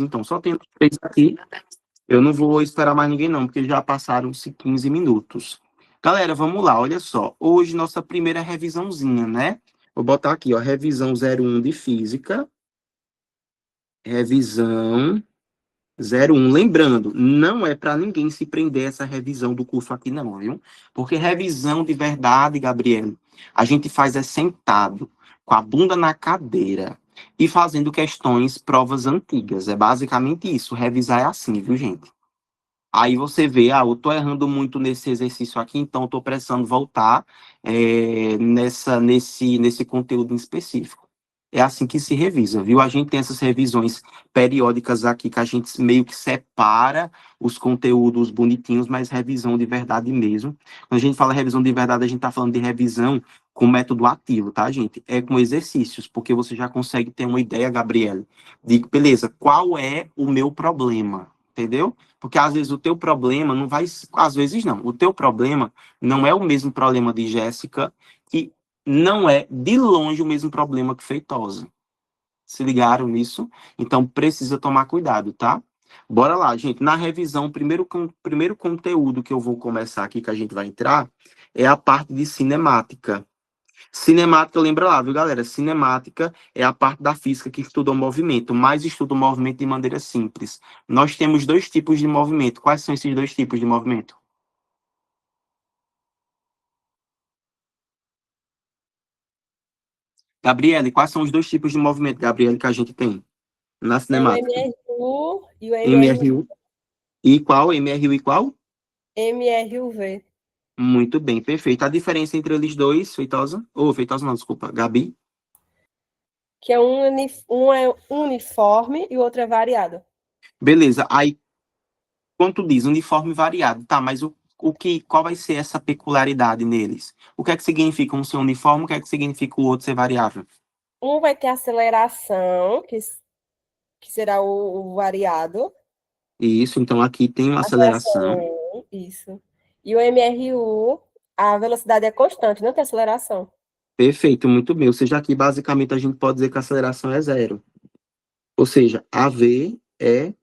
Então, só tem 3 aqui. Eu não vou esperar mais ninguém, não, porque já passaram-se 15 minutos. Galera, vamos lá, olha só. Hoje, nossa primeira revisãozinha, né? Vou botar aqui, ó, revisão 01 de Física. Revisão 01. Lembrando, não é para ninguém se prender essa revisão do curso aqui, não, viu? Porque revisão de verdade, Gabriel, a gente faz é sentado, com a bunda na cadeira e fazendo questões, provas antigas. É basicamente isso. Revisar é assim, viu, gente? Aí você vê, eu tô errando muito nesse exercício aqui, então eu tô precisando voltar nesse conteúdo em específico. É assim que se revisa, viu? A gente tem essas revisões periódicas aqui que a gente meio que separa os conteúdos bonitinhos, mas revisão de verdade mesmo. Quando a gente fala revisão de verdade, a gente tá falando de revisão com método ativo, tá, gente? É com exercícios, porque você já consegue ter uma ideia, Gabriela, de, beleza, qual é o meu problema, entendeu? Porque às vezes o teu problema não vai, às vezes não, o teu problema não é o mesmo problema de Jéssica, que não é de longe o mesmo problema que Feitosa. Se ligaram nisso? Então precisa tomar cuidado, tá? Bora lá, gente. Na revisão, o primeiro conteúdo que eu vou começar aqui, que a gente vai entrar, é a parte de cinemática. Cinemática, lembra lá, viu, galera? Cinemática é a parte da física que estuda o movimento, mas estuda o movimento de maneira simples. Nós temos 2 tipos de movimento. Quais são esses 2 tipos de movimento? Gabriele, quais são os 2 tipos de movimento, Gabriele, que a gente tem na É o cinemática? MRU e o MRU. E qual? MRU e qual? MRUV, Muito bem, perfeito. A diferença entre eles dois, Feitosa? Feitosa não, desculpa. Gabi? que é um é uniforme e o outro é variado. Beleza. Aí, quando tu diz uniforme variado, tá, mas qual vai ser essa peculiaridade neles? O que é que significa um ser uniforme, o que é que significa o outro ser variável? Um vai ter aceleração, que será o variado. Isso, então aqui tem uma aceleração. Isso. E o MRU, a velocidade é constante, não tem aceleração. Perfeito, muito bem. Ou seja, aqui basicamente a gente pode dizer que a aceleração é zero. Ou seja, a v é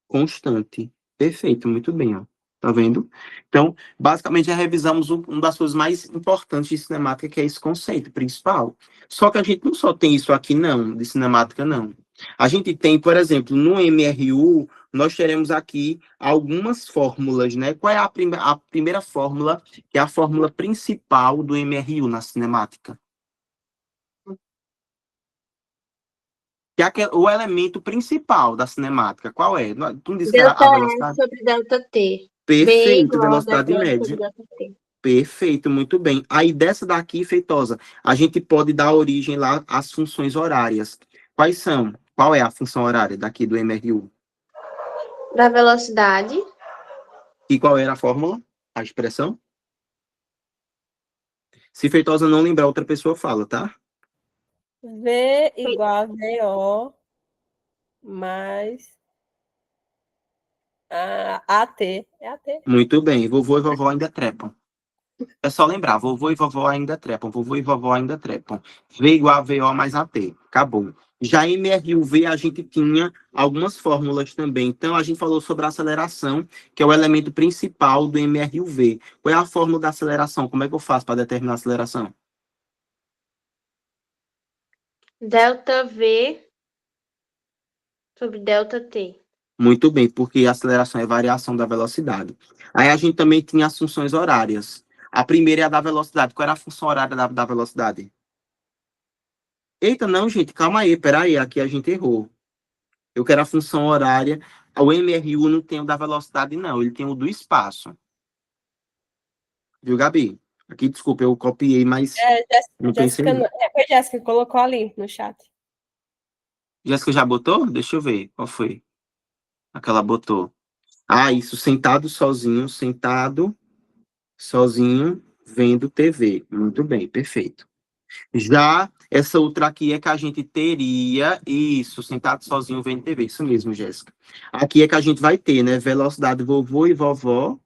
constante. Perfeito, muito bem, ó. Tá vendo? Então, basicamente, já revisamos uma das coisas mais importantes de cinemática, que é esse conceito principal. Só que a gente não só tem isso aqui, não, de cinemática, não. A gente tem, por exemplo, no MRU, nós teremos aqui algumas fórmulas, né? Qual é a primeira fórmula, que é a fórmula principal do MRU na cinemática? Que é o elemento principal da cinemática. Qual é? Tu não disse que era Delta a E velocidade? sobre delta T. B Perfeito, igual a velocidade delta E sobre média. delta T. Perfeito, muito bem. Aí dessa daqui, Feitosa, a gente pode dar origem lá às funções horárias. Quais são? Qual é a função horária daqui do MRU? Da velocidade, E qual era a fórmula? A expressão? Se Feitosa não lembrar, outra pessoa fala, tá? V igual a VO mais a AT. É AT. Muito bem. Vovô e vovó ainda trepam. É só lembrar, vovô e vovó ainda trepam, vovô e vovó ainda trepam. V igual a VO mais AT. Acabou. Já em MRUV a gente tinha algumas fórmulas também. Então a gente falou sobre a aceleração, que é o elemento principal do MRUV. Qual é a fórmula da aceleração? Como é que eu faço para determinar a aceleração? delta V sobre delta T. Muito bem, porque a aceleração é variação da velocidade. Aí a gente também tinha as funções horárias. A primeira é a da velocidade. Qual era a função horária da velocidade? Eita, não, gente, calma aí, peraí, aqui a gente errou. Eu quero a função horária. O MRU não tem o da velocidade, não. Ele tem o do espaço. Viu, Gabi? Aqui, desculpa, eu copiei, mas não pensei Jéssica, não. foi Jéssica que colocou ali no chat. Jéssica já botou? Deixa eu ver. Qual foi? Aquela botou. Ah, isso, sentado sozinho, vendo TV. Muito bem, perfeito. Já essa outra aqui é que a gente teria, isso, sentado sozinho vendo TV. Isso mesmo, Jéssica. Aqui é que a gente vai ter, né? Velocidade vovô e vovó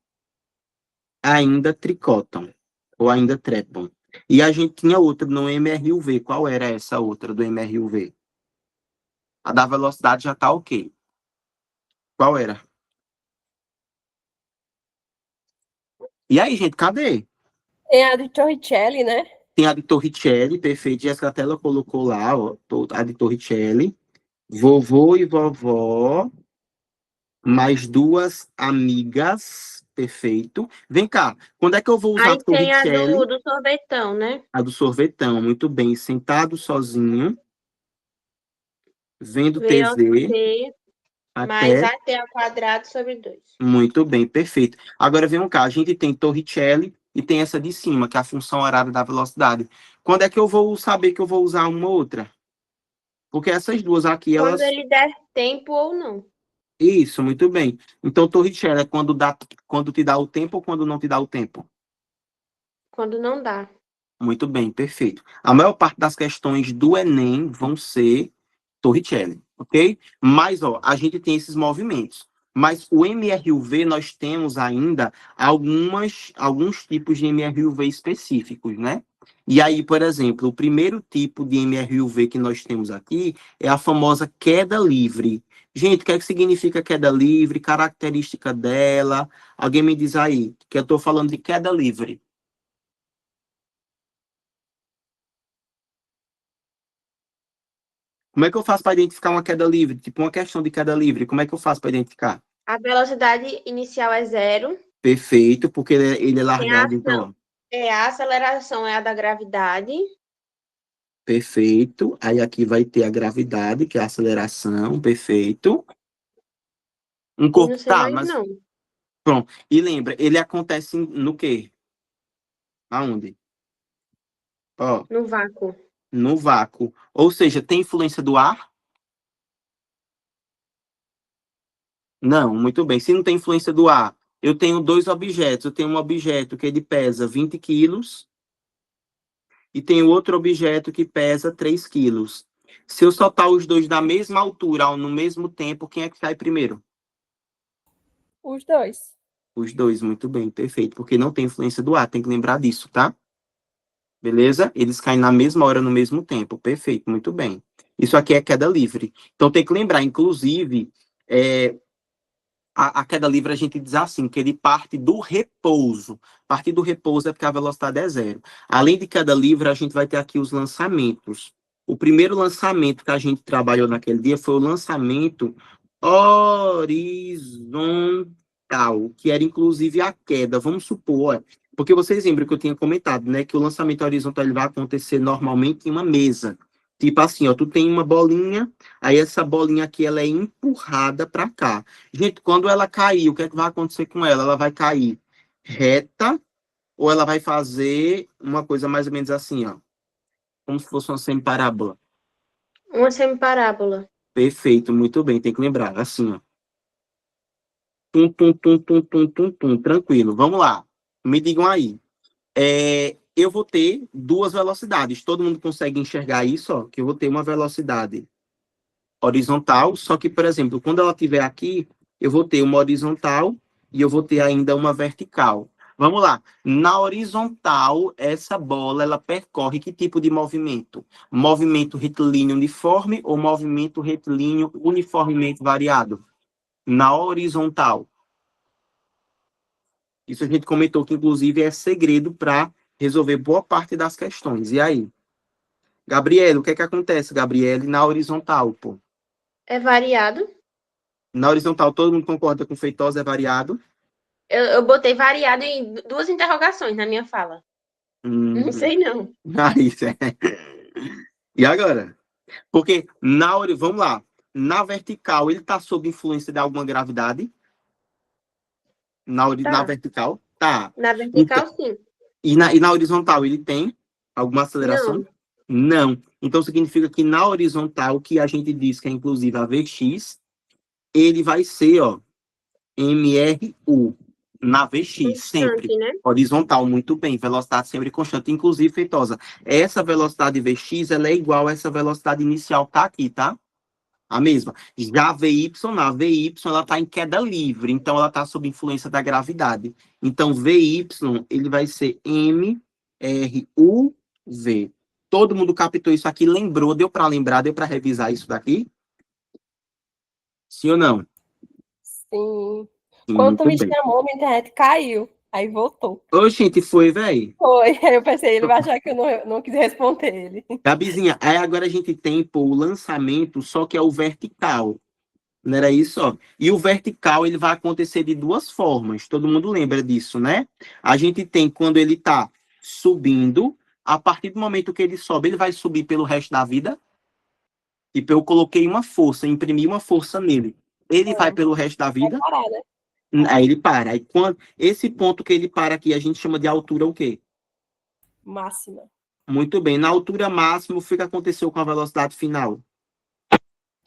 ainda tricotam, ou ainda trepam. E a gente tinha outra no MRUV. Qual era essa outra do MRUV? A da velocidade já tá ok. Qual era? E aí, gente, cadê? Tem a de Torricelli, né? Tem a de Torricelli, perfeito. Jéssica até ela colocou lá, ó, a de Torricelli. Vovô e vovó, mais duas amigas, perfeito. Vem cá, quando é que eu vou usar a Aí tem a Torricelli? do sorvetão, né? A do sorvetão, muito bem. Sentado sozinho, vendo TV, VOC mais até. AT ao quadrado sobre 2. Muito bem, perfeito. Agora vem cá, a gente tem Torricelli e tem essa de cima, que é a função horária da velocidade. Quando é que eu vou saber que eu vou usar uma outra? Porque essas duas aqui, Quando elas. ele der tempo ou não. Isso, muito bem. Então, Torricelli é quando te dá o tempo ou quando não te dá o tempo? Quando não dá. Muito bem, perfeito. A maior parte das questões do Enem vão ser Torricelli, ok? Mas, ó, a gente tem esses movimentos. Mas o MRUV, nós temos ainda alguns tipos de MRUV específicos, né? E aí, por exemplo, o primeiro tipo de MRUV que nós temos aqui é a famosa queda livre. Gente, o que é que significa queda livre? Característica dela? Alguém me diz aí, que eu estou falando de queda livre. Como é que eu faço para identificar uma queda livre? Tipo, uma questão de queda livre, como é que eu faço para identificar? A velocidade inicial é 0. Perfeito, porque ele é Tem a largado, ação. então, ó. A aceleração é a da gravidade. Perfeito. Aí aqui vai ter a gravidade, que é a aceleração, perfeito. Um E não corpo, sei tá, mais mas não. pronto. E lembra, ele acontece no quê? Aonde? Ó, No vácuo. no vácuo. Ou seja, tem influência do ar? Não, muito bem. Se não tem influência do ar, eu tenho dois objetos. Eu tenho um objeto que ele pesa 20 quilos e tem outro objeto que pesa 3 quilos. Se eu soltar os dois da mesma altura, no mesmo tempo, quem é que sai primeiro? Os dois. Os dois, muito bem, perfeito. Porque não tem influência do ar, tem que lembrar disso, tá? Beleza? Eles caem na mesma hora, no mesmo tempo. Perfeito, muito bem. Isso aqui é queda livre. Então tem que lembrar, inclusive, a queda livre a gente diz assim, que ele parte do repouso. Partir do repouso é porque a velocidade é zero. Além de queda livre, a gente vai ter aqui os lançamentos. O primeiro lançamento que a gente trabalhou naquele dia foi o lançamento horizontal, que era inclusive a queda. Vamos supor, porque vocês lembram que eu tinha comentado, né, que o lançamento horizontal ele vai acontecer normalmente em uma mesa. Tipo assim, ó, tu tem uma bolinha, aí essa bolinha aqui ela é empurrada para cá. Gente, quando ela cair, o que é que vai acontecer com ela? Ela vai cair reta ou ela vai fazer uma coisa mais ou menos assim, ó, como se fosse uma semiparábola. Uma semiparábola. Perfeito, muito bem, tem que lembrar, assim, ó. Tum, tum, tum, tum, tum, tum, tum, tranquilo. Vamos lá. Me digam aí. Eu vou ter duas velocidades. Todo mundo consegue enxergar isso, ó, que eu vou ter uma velocidade horizontal, só que, por exemplo, quando ela estiver aqui, eu vou ter uma horizontal e eu vou ter ainda uma vertical. Vamos lá. Na horizontal, essa bola, ela percorre que tipo de movimento? Movimento retilíneo uniforme ou movimento retilíneo uniformemente variado? Na horizontal. Isso a gente comentou que, inclusive, é segredo para resolver boa parte das questões. E aí? Gabriele, o que é que acontece, Gabriele, na horizontal, pô? É variado. Na horizontal, todo mundo concorda com Feitosa é variado? Eu botei variado em duas interrogações na minha fala. Não sei não. Aí, e agora? Porque vamos lá, na vertical ele está sob influência de alguma gravidade? Na Tá. vertical? Tá. Na Então, vertical, sim. e na horizontal ele tem alguma aceleração? Não. Não. Então significa que na horizontal, que a gente diz que é inclusive a Vx, ele vai ser, ó, MRU, na VX, sempre. Constante, né? Horizontal, muito bem. Velocidade sempre constante, inclusive, Feitosa. Essa velocidade VX, ela é igual a essa velocidade inicial que tá aqui, tá? A mesma. Já a VY, não. A VY, ela tá em queda livre, então ela tá sob influência da gravidade. Então, VY, ele vai ser MRUV. Todo mundo captou isso aqui, lembrou, deu para lembrar, deu para revisar isso daqui? Sim ou não? Sim. Sim, Quando tu muito me bem. chamou, minha internet caiu. Aí voltou. Oxente, foi, velho. Foi. Aí eu pensei, ele vai achar que eu não quis responder ele. Gabizinha, aí agora a gente tem, pô, o lançamento, só que é o vertical. Não era isso, ó? E o vertical, ele vai acontecer de duas formas. Todo mundo lembra disso, né? A gente tem quando ele tá subindo, a partir do momento que ele sobe, ele vai subir pelo resto da vida. Tipo, eu coloquei uma força, imprimi uma força nele. Ele vai pelo resto da Vai vida, parar, né? aí ele para. Aí quando esse ponto que ele para aqui, a gente chama de altura o quê? Máxima. Muito bem. Na altura máxima, o que aconteceu com a velocidade final?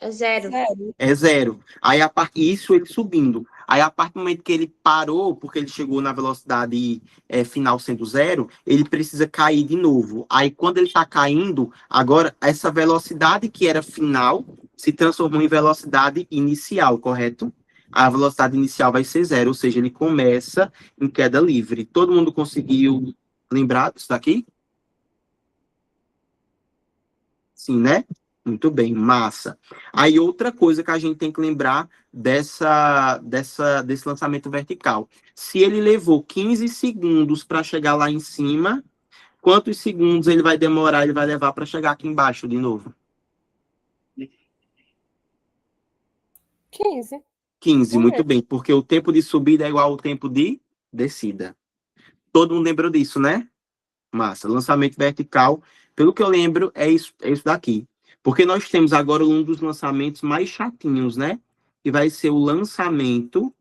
É 0. Sério. É zero. Aí isso ele subindo. Aí a partir do momento que ele parou, porque ele chegou na velocidade final sendo zero, ele precisa cair de novo. Aí quando ele está caindo, agora essa velocidade que era final se transformou em velocidade inicial, correto? A velocidade inicial vai ser zero, ou seja, ele começa em queda livre. Todo mundo conseguiu lembrar disso daqui? Sim, né? Muito bem, massa. Aí outra coisa que a gente tem que lembrar desse lançamento vertical. Se ele levou 15 segundos para chegar lá em cima, quantos segundos ele vai demorar, ele vai levar para chegar aqui embaixo de novo? 15. 15, O muito mesmo. bem, porque o tempo de subida é igual ao tempo de descida. Todo mundo lembrou disso, né? Massa. Lançamento vertical, pelo que eu lembro, é isso daqui. Porque nós temos agora um dos lançamentos mais chatinhos, né? Que vai ser o lançamento.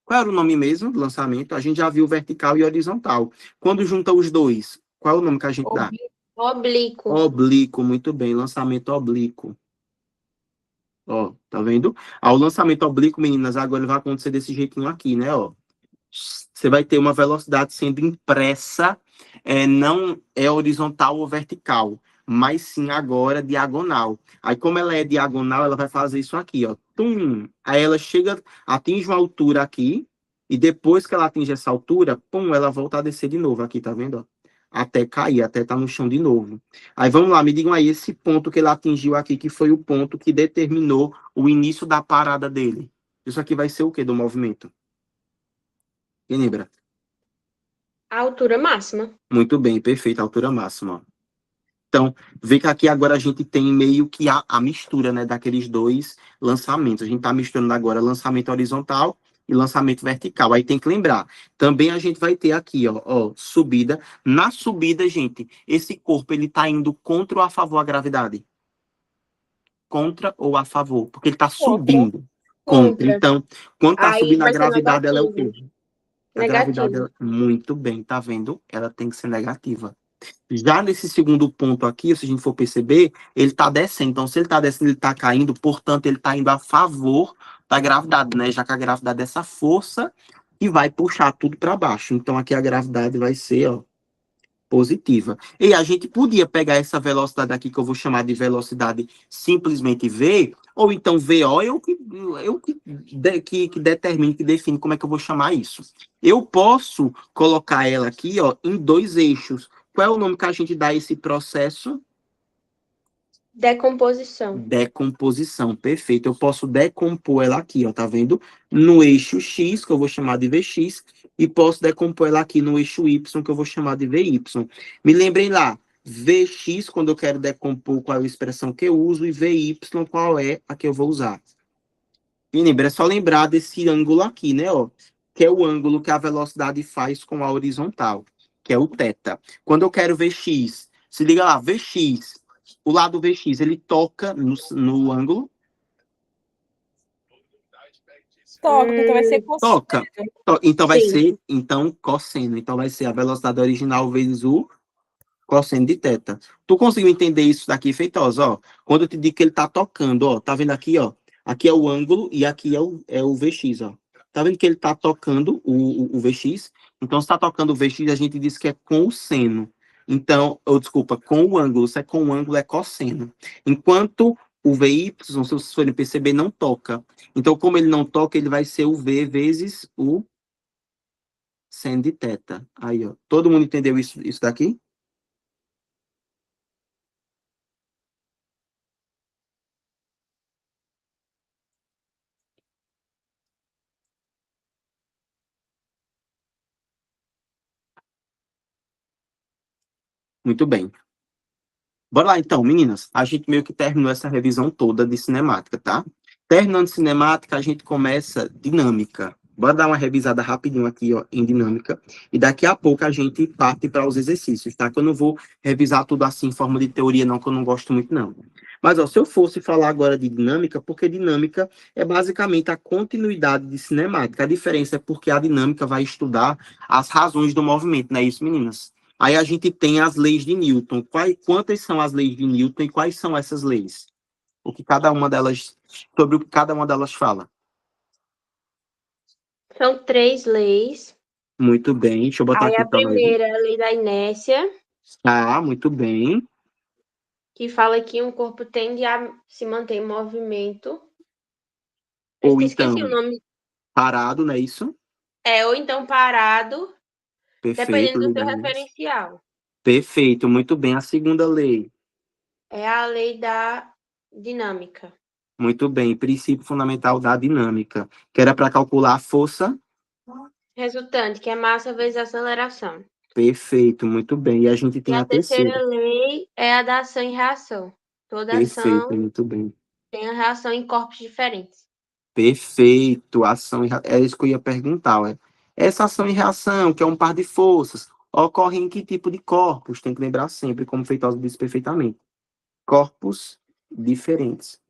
Qual era o nome mesmo do lançamento? A gente já viu vertical e horizontal. Quando junta os dois, qual é o nome que a gente dá? Oblíquo. Oblíquo, muito bem. Lançamento oblíquo. Ó, tá vendo? O lançamento oblíquo, meninas, agora ele vai acontecer desse jeitinho aqui, né? Ó. Você vai ter uma velocidade sendo impressa, não é horizontal ou vertical, mas sim agora diagonal. Aí, como ela é diagonal, ela vai fazer isso aqui, ó. Tum! Aí ela chega, atinge uma altura aqui, e depois que ela atinge essa altura, pum, ela volta a descer de novo aqui, tá vendo? Ó? Até cair, até estar no chão de novo. Aí vamos lá, me digam aí esse ponto que ele atingiu aqui, que foi o ponto que determinou o início da parada dele. Isso aqui vai ser o que do movimento? Quem lembra? A altura máxima. Muito bem, perfeito, altura máxima. Então, vê que aqui agora a gente tem meio que a mistura, né, daqueles dois lançamentos. A gente está misturando agora lançamento horizontal e lançamento vertical. Aí tem que lembrar, também a gente vai ter aqui, ó, subida. Na subida, gente, esse corpo ele está indo contra ou a favor da gravidade? Contra ou a favor? Porque ele está Contra. subindo. Contra. Contra. Então, quando está Aí subindo a vai ser gravidade, ela é o quê? negativo. A gravidade, Negativo. muito bem, tá vendo? Ela tem que ser negativa. Já nesse segundo ponto aqui, se a gente for perceber, ele está descendo. Então, se ele está descendo, ele está caindo, portanto, ele está indo a favor da gravidade, né? Já que a gravidade é essa força que vai puxar tudo para baixo. Então, aqui a gravidade vai ser, ó, positiva. E a gente podia pegar essa velocidade aqui, que eu vou chamar de velocidade simplesmente V, ou então VO, que determine, que define como é que eu vou chamar isso. Eu posso colocar ela aqui, ó, em dois eixos. Qual é o nome que a gente dá a esse processo? Decomposição. Decomposição, perfeito. Eu posso decompor ela aqui, ó, tá vendo? No eixo X, que eu vou chamar de Vx, e posso decompor ela aqui no eixo Y, que eu vou chamar de Vy. Me lembrem lá, Vx, quando eu quero decompor, qual é a expressão que eu uso, e Vy, qual é a que eu vou usar. Me lembra, é só lembrar desse ângulo aqui, né, ó, que é o ângulo que a velocidade faz com a horizontal, que é o θ. Quando eu quero Vx, se liga lá, Vx, o lado Vx, ele toca no ângulo? Toca, então vai ser cosseno. Toca. Então vai Sim. ser, cosseno. Então vai ser a velocidade original vezes o cosseno de θ. Tu conseguiu entender isso daqui, Feitosa? Ó, quando eu te digo que ele tá tocando, ó, tá vendo aqui, ó? Aqui é o ângulo e aqui é o Vx, ó. Tá vendo que ele tá tocando o Vx? Então, se tá tocando o Vx, a gente diz que é com o seno. Então, ou desculpa, com o ângulo. Se é com o ângulo, é cosseno. Enquanto o Vy, se vocês forem perceber, não toca. Então, como ele não toca, ele vai ser o V vezes o seno de θ. Aí, ó. Todo mundo entendeu isso daqui? Muito bem. Bora lá, então, meninas. A gente meio que terminou essa revisão toda de cinemática, tá? Terminando cinemática, a gente começa dinâmica. Bora dar uma revisada rapidinho aqui, ó, em dinâmica. E daqui a pouco a gente parte para os exercícios, tá? Que eu não vou revisar tudo assim em forma de teoria, não, que eu não gosto muito, não. Mas, ó, se eu fosse falar agora de dinâmica, porque dinâmica é basicamente a continuidade de cinemática. A diferença é porque a dinâmica vai estudar as razões do movimento, não é isso, meninas? Aí a gente tem as leis de Newton. Quantas são as leis de Newton e quais são essas leis? Sobre o que cada uma delas fala. São 3 leis. Muito bem, deixa eu botar Aí aqui a para nós. primeira é a lei da inércia, Ah, muito bem. que fala que um corpo tende a se manter em movimento. Eu Ou esqueci o então, nome. parado, não é isso? Ou então parado, Perfeito, dependendo do lei seu da inércia. referencial. Perfeito, muito bem. A segunda lei. É a lei da dinâmica. Muito bem, princípio fundamental da dinâmica, que era para calcular a força. Resultante, que é massa vezes aceleração. Perfeito, muito bem. E a gente E tem a a terceira. terceira lei é a da ação e reação. Toda Perfeito, ação muito bem. tem a reação em corpos diferentes. Perfeito, é isso que eu ia perguntar. Ué. Essa ação e reação, que é um par de forças, ocorre em que tipo de corpos? Tem que lembrar sempre, como Feitosa disse perfeitamente. Corpos diferentes.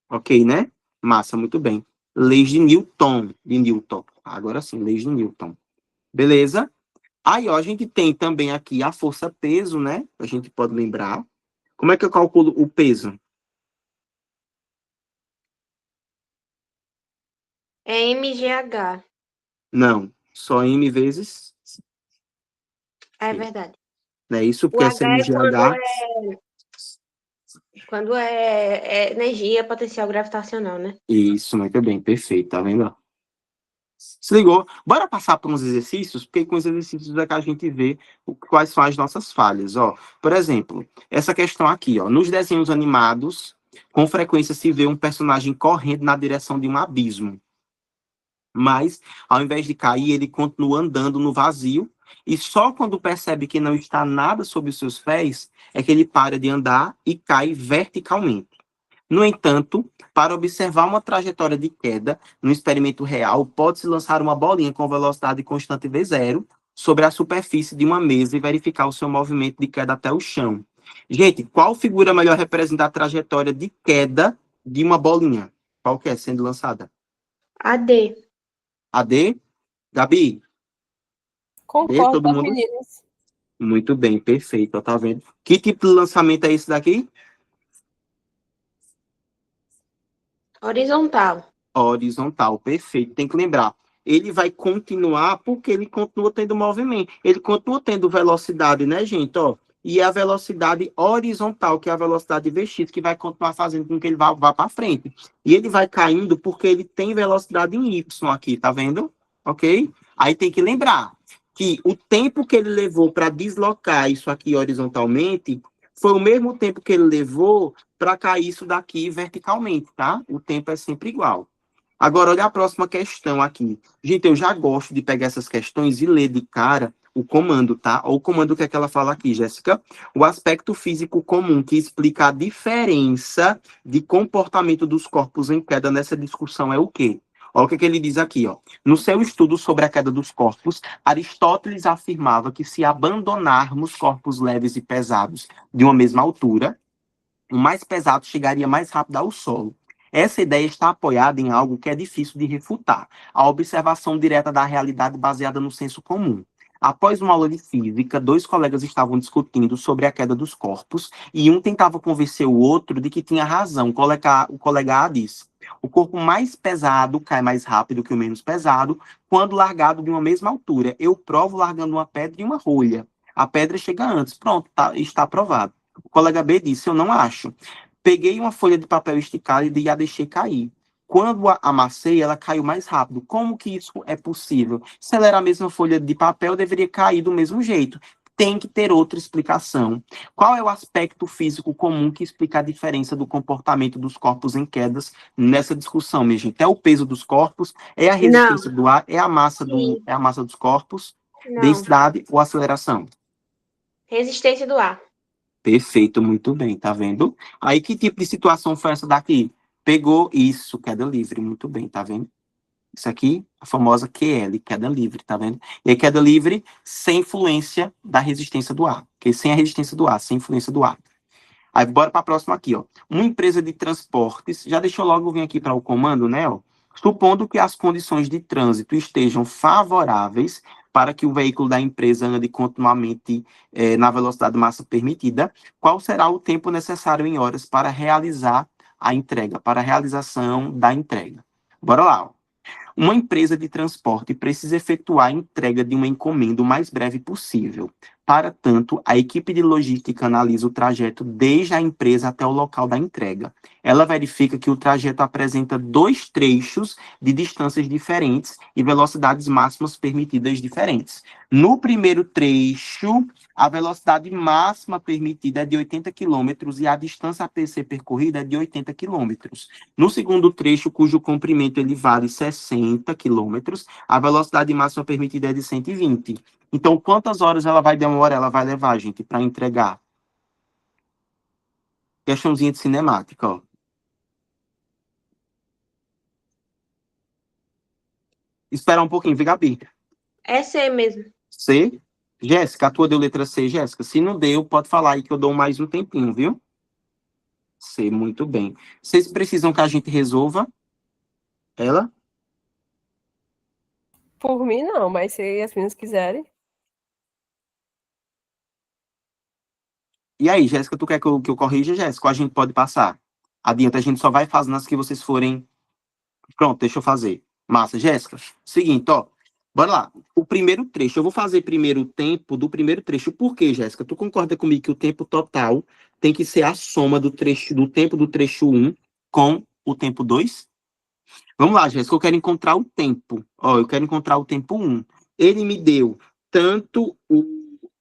Ok, né? Massa, muito bem. Leis de Newton. De Newton. Agora sim, leis de Newton. Beleza? Aí, ó, a gente tem também aqui a força-peso, né? A gente pode lembrar. Como é que eu calculo o peso? É mgh. Não, só M vezes. É verdade. Não é isso? O Porque essa H é MGH. quando é energia potencial gravitacional, né? Isso, muito bem, perfeito, tá vendo? Se ligou? Bora passar por uns exercícios, porque com os exercícios é que a gente vê quais são as nossas falhas, ó. Por exemplo, essa questão aqui, ó. Nos desenhos animados, com frequência se vê um personagem correndo na direção de um abismo. Mas, ao invés de cair, ele continua andando no vazio, e só quando percebe que não está nada sob os seus pés, é que ele para de andar e cai verticalmente. No entanto, para observar uma trajetória de queda no experimento real, pode-se lançar uma bolinha com velocidade constante v0 sobre a superfície de uma mesa e verificar o seu movimento de queda até o chão. Gente, qual figura melhor representa a trajetória de queda de uma bolinha? Qual que é sendo lançada? AD. A D? Gabi? D, Concordo todo com as mundo? meninas. Muito bem, perfeito, ó, tá vendo? Que tipo de lançamento é esse daqui? Horizontal. Horizontal, perfeito. Tem que lembrar, ele vai continuar porque ele continua tendo movimento, ele continua tendo velocidade, né, gente? Ó, e é a velocidade horizontal, que é a velocidade vx, que vai continuar fazendo com que ele vá para frente. E ele vai caindo porque ele tem velocidade em y aqui, tá vendo? Ok? Aí tem que lembrar que o tempo que ele levou para deslocar isso aqui horizontalmente foi o mesmo tempo que ele levou para cair isso daqui verticalmente, tá? O tempo é sempre igual. Agora, olha a próxima questão aqui. Gente, eu já gosto de pegar essas questões e ler de cara o comando, tá? Ou o comando que é que ela fala aqui, Jéssica. O aspecto físico comum que explica a diferença de comportamento dos corpos em queda nessa discussão é o quê? Olha o que ele diz aqui, ó. No seu estudo sobre a queda dos corpos, Aristóteles afirmava que se abandonarmos corpos leves e pesados de uma mesma altura, o mais pesado chegaria mais rápido ao solo. Essa ideia está apoiada em algo que é difícil de refutar, a observação direta da realidade baseada no senso comum. Após uma aula de física, dois colegas estavam discutindo sobre a queda dos corpos e um tentava convencer o outro de que tinha razão. O colega A disse: o corpo mais pesado cai mais rápido que o menos pesado quando largado de uma mesma altura. Eu provo largando uma pedra e uma rolha. A pedra chega antes. Pronto, está provado. O colega B disse: eu não acho. Peguei uma folha de papel esticada e a deixei cair. Quando a amassei, ela caiu mais rápido. Como que isso é possível? Se ela era a mesma folha de papel, deveria cair do mesmo jeito. Tem que ter outra explicação. Qual é o aspecto físico comum que explica a diferença do comportamento dos corpos em quedas nessa discussão, minha gente? É o peso dos corpos? É a Não. resistência do ar? É a massa Sim. dos corpos? Não. Densidade ou aceleração? Resistência do ar. Perfeito, muito bem, tá vendo? Aí, que tipo de situação foi essa daqui? Pegou isso, queda livre, muito bem, tá vendo? Isso aqui, a famosa QL, queda livre, tá vendo? E a queda livre sem influência da resistência do ar, porque sem a resistência do ar, sem influência do ar. Aí, bora para a próxima aqui, ó. Uma empresa de transportes, já deixou logo vir aqui para o comando, né, ó? Supondo que as condições de trânsito estejam favoráveis para que o veículo da empresa ande continuamente na velocidade máxima permitida, qual será o tempo necessário em horas para realizar a entrega, para a realização da entrega? Bora lá, ó. Uma empresa de transporte precisa efetuar a entrega de uma encomenda o mais breve possível. Para tanto, a equipe de logística analisa o trajeto desde a empresa até o local da entrega. Ela verifica que o trajeto apresenta dois trechos de distâncias diferentes e velocidades máximas permitidas diferentes. No primeiro trecho, a velocidade máxima permitida é de 80 km e a distância a ser percorrida é de 80 km. No segundo trecho, cujo comprimento ele vale 60 km, a velocidade máxima permitida é de 120. Então, quantas horas ela vai demorar, ela vai levar, gente, para entregar? Questãozinha de cinemática, ó. Espera um pouquinho, viu, Gabi? É C mesmo. C. Jéssica, a tua deu letra C, Jéssica? Se não deu, pode falar aí que eu dou mais um tempinho, viu? C, muito bem. Vocês precisam que a gente resolva ela? Por mim, não, mas se as meninas quiserem. E aí, Jéssica, tu quer que eu corrija, Jéssica? Ou a gente pode passar? Adianta, a gente só vai fazendo as que vocês forem. Pronto, deixa eu fazer. Massa, Jéssica. Seguinte, ó. Bora lá. O primeiro trecho. Eu vou fazer primeiro o tempo do primeiro trecho. Por quê, Jéssica? Tu concorda comigo que o tempo total tem que ser a soma do tempo do trecho 1 com o tempo 2? Vamos lá, Jéssica. Eu quero encontrar o tempo. Ó, eu quero encontrar o tempo 1. Ele me deu tanto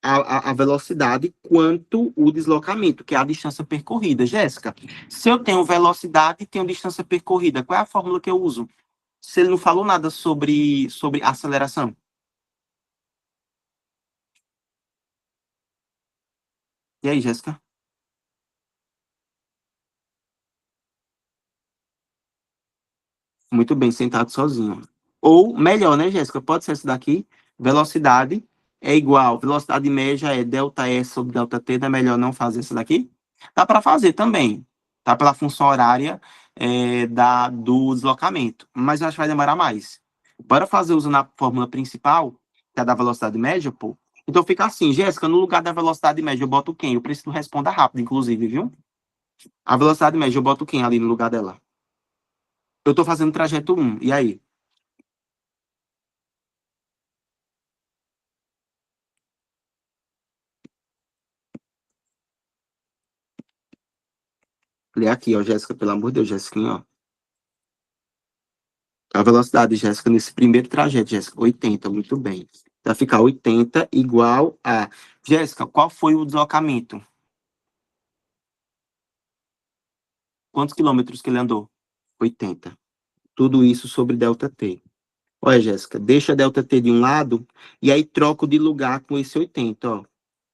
a velocidade quanto o deslocamento, que é a distância percorrida. Jéssica, se eu tenho velocidade e tenho distância percorrida, qual é a fórmula que eu uso? Se ele não falou nada sobre aceleração. E aí, Jéssica? Muito bem, sentado sozinho. Ou, melhor, né, Jéssica? Pode ser essa daqui. Velocidade é igual. Velocidade média é delta S sobre delta T. Não é melhor não fazer essa daqui? Dá para fazer também. Tá? Pela função horária do deslocamento. Mas eu acho que vai demorar mais. Bora fazer uso na fórmula principal, que é a da velocidade média, pô. Então fica assim, Jéssica, no lugar da velocidade média eu boto quem? Eu preciso que responda rápido, inclusive, viu? A velocidade média eu boto quem ali no lugar dela? Eu tô fazendo trajeto 1. E aí? Lê aqui, ó, Jéssica, pelo amor de Deus, Jéssica, ó. A velocidade, Jéssica, nesse primeiro trajeto, Jéssica, 80, muito bem. Vai ficar 80 igual a... Jéssica, qual foi o deslocamento? Quantos quilômetros que ele andou? 80. Tudo isso sobre ΔT. Olha, Jéssica, deixa ΔT de um lado e aí troco de lugar com esse 80, ó.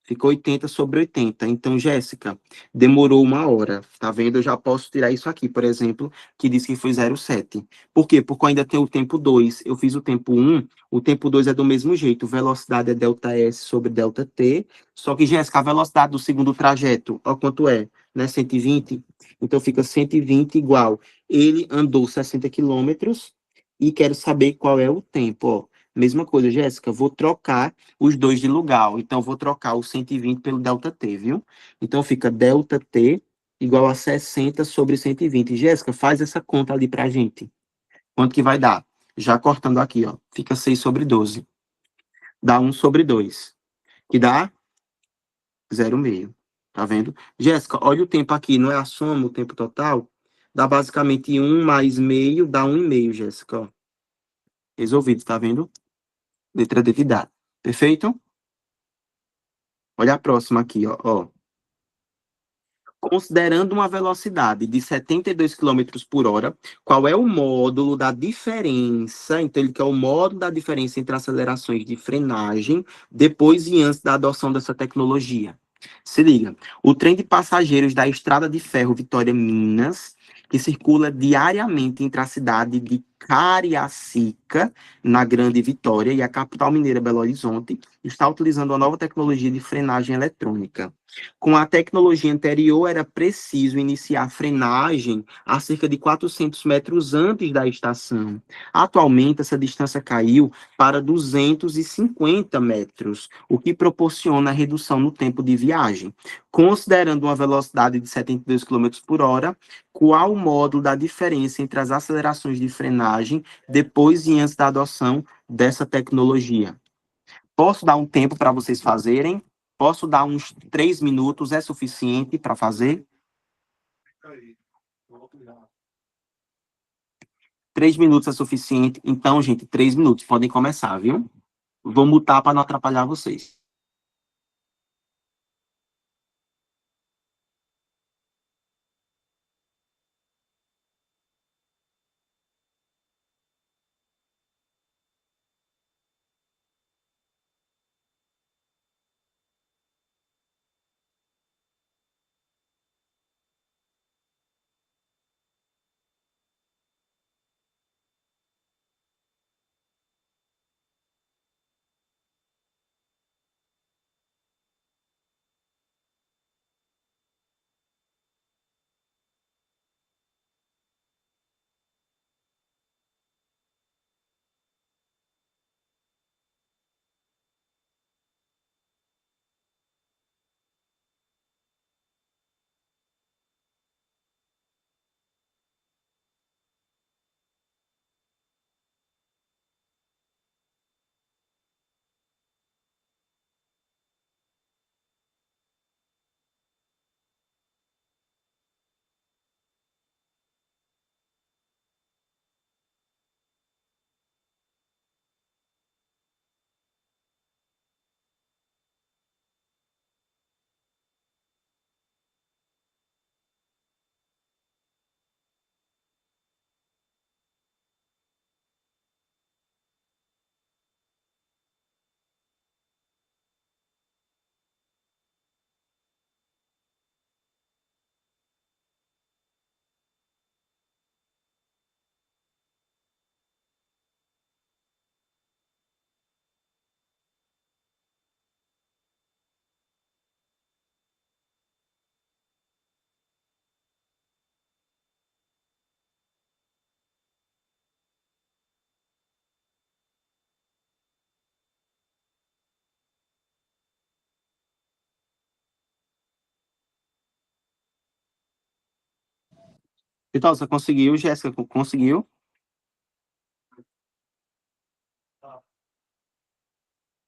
Ficou 80 sobre 80. Então, Jéssica, demorou 1 hora. Tá vendo? Eu já posso tirar isso aqui, por exemplo, que diz que foi 0,7. Por quê? Porque eu ainda tenho o tempo 2. Eu fiz o tempo 1, o tempo 2 é do mesmo jeito. Velocidade é ΔS sobre ΔT. Só que, Jéssica, a velocidade do segundo trajeto, ó quanto é, né? 120. Então, fica 120 igual. Ele andou 60 quilômetros e quero saber qual é o tempo, ó. Mesma coisa, Jéssica, vou trocar os dois de lugar. Então, vou trocar o 120 pelo ΔT, viu? Então, fica ΔT igual a 60 sobre 120. Jéssica, faz essa conta ali pra gente. Quanto que vai dar? Já cortando aqui, ó. Fica 6 sobre 12. Dá 1 sobre 2. Que dá 0,5. Tá vendo? Jéssica, olha o tempo aqui. Não é a soma, o tempo total? Dá basicamente 1 mais meio, dá 1,5, Jéssica, ó. Resolvido, tá vendo? Letra D que dá. Perfeito? Olha a próxima aqui, ó. Considerando uma velocidade de 72 quilômetros por hora, qual é o módulo da diferença? Então, ele quer o módulo da diferença entre acelerações de frenagem depois e antes da adoção dessa tecnologia. Se liga, o trem de passageiros da Estrada de Ferro Vitória-Minas, que circula diariamente entre a cidade de Cariacica, na Grande Vitória, e a capital mineira Belo Horizonte, está utilizando a nova tecnologia de frenagem eletrônica. Com a tecnologia anterior, era preciso iniciar a frenagem a cerca de 400 metros antes da estação. Atualmente, essa distância caiu para 250 metros, o que proporciona redução no tempo de viagem. Considerando uma velocidade de 72 quilômetros por hora, qual o módulo da diferença entre as acelerações de frenagem depois e antes da adoção dessa tecnologia? Posso dar um tempo para vocês fazerem? Posso dar uns 3 minutos, é suficiente para fazer? 3 minutos é suficiente? Então, gente, 3 minutos. Podem começar, viu? Vou mutar para não atrapalhar vocês. Então, você conseguiu, Jéssica? Conseguiu?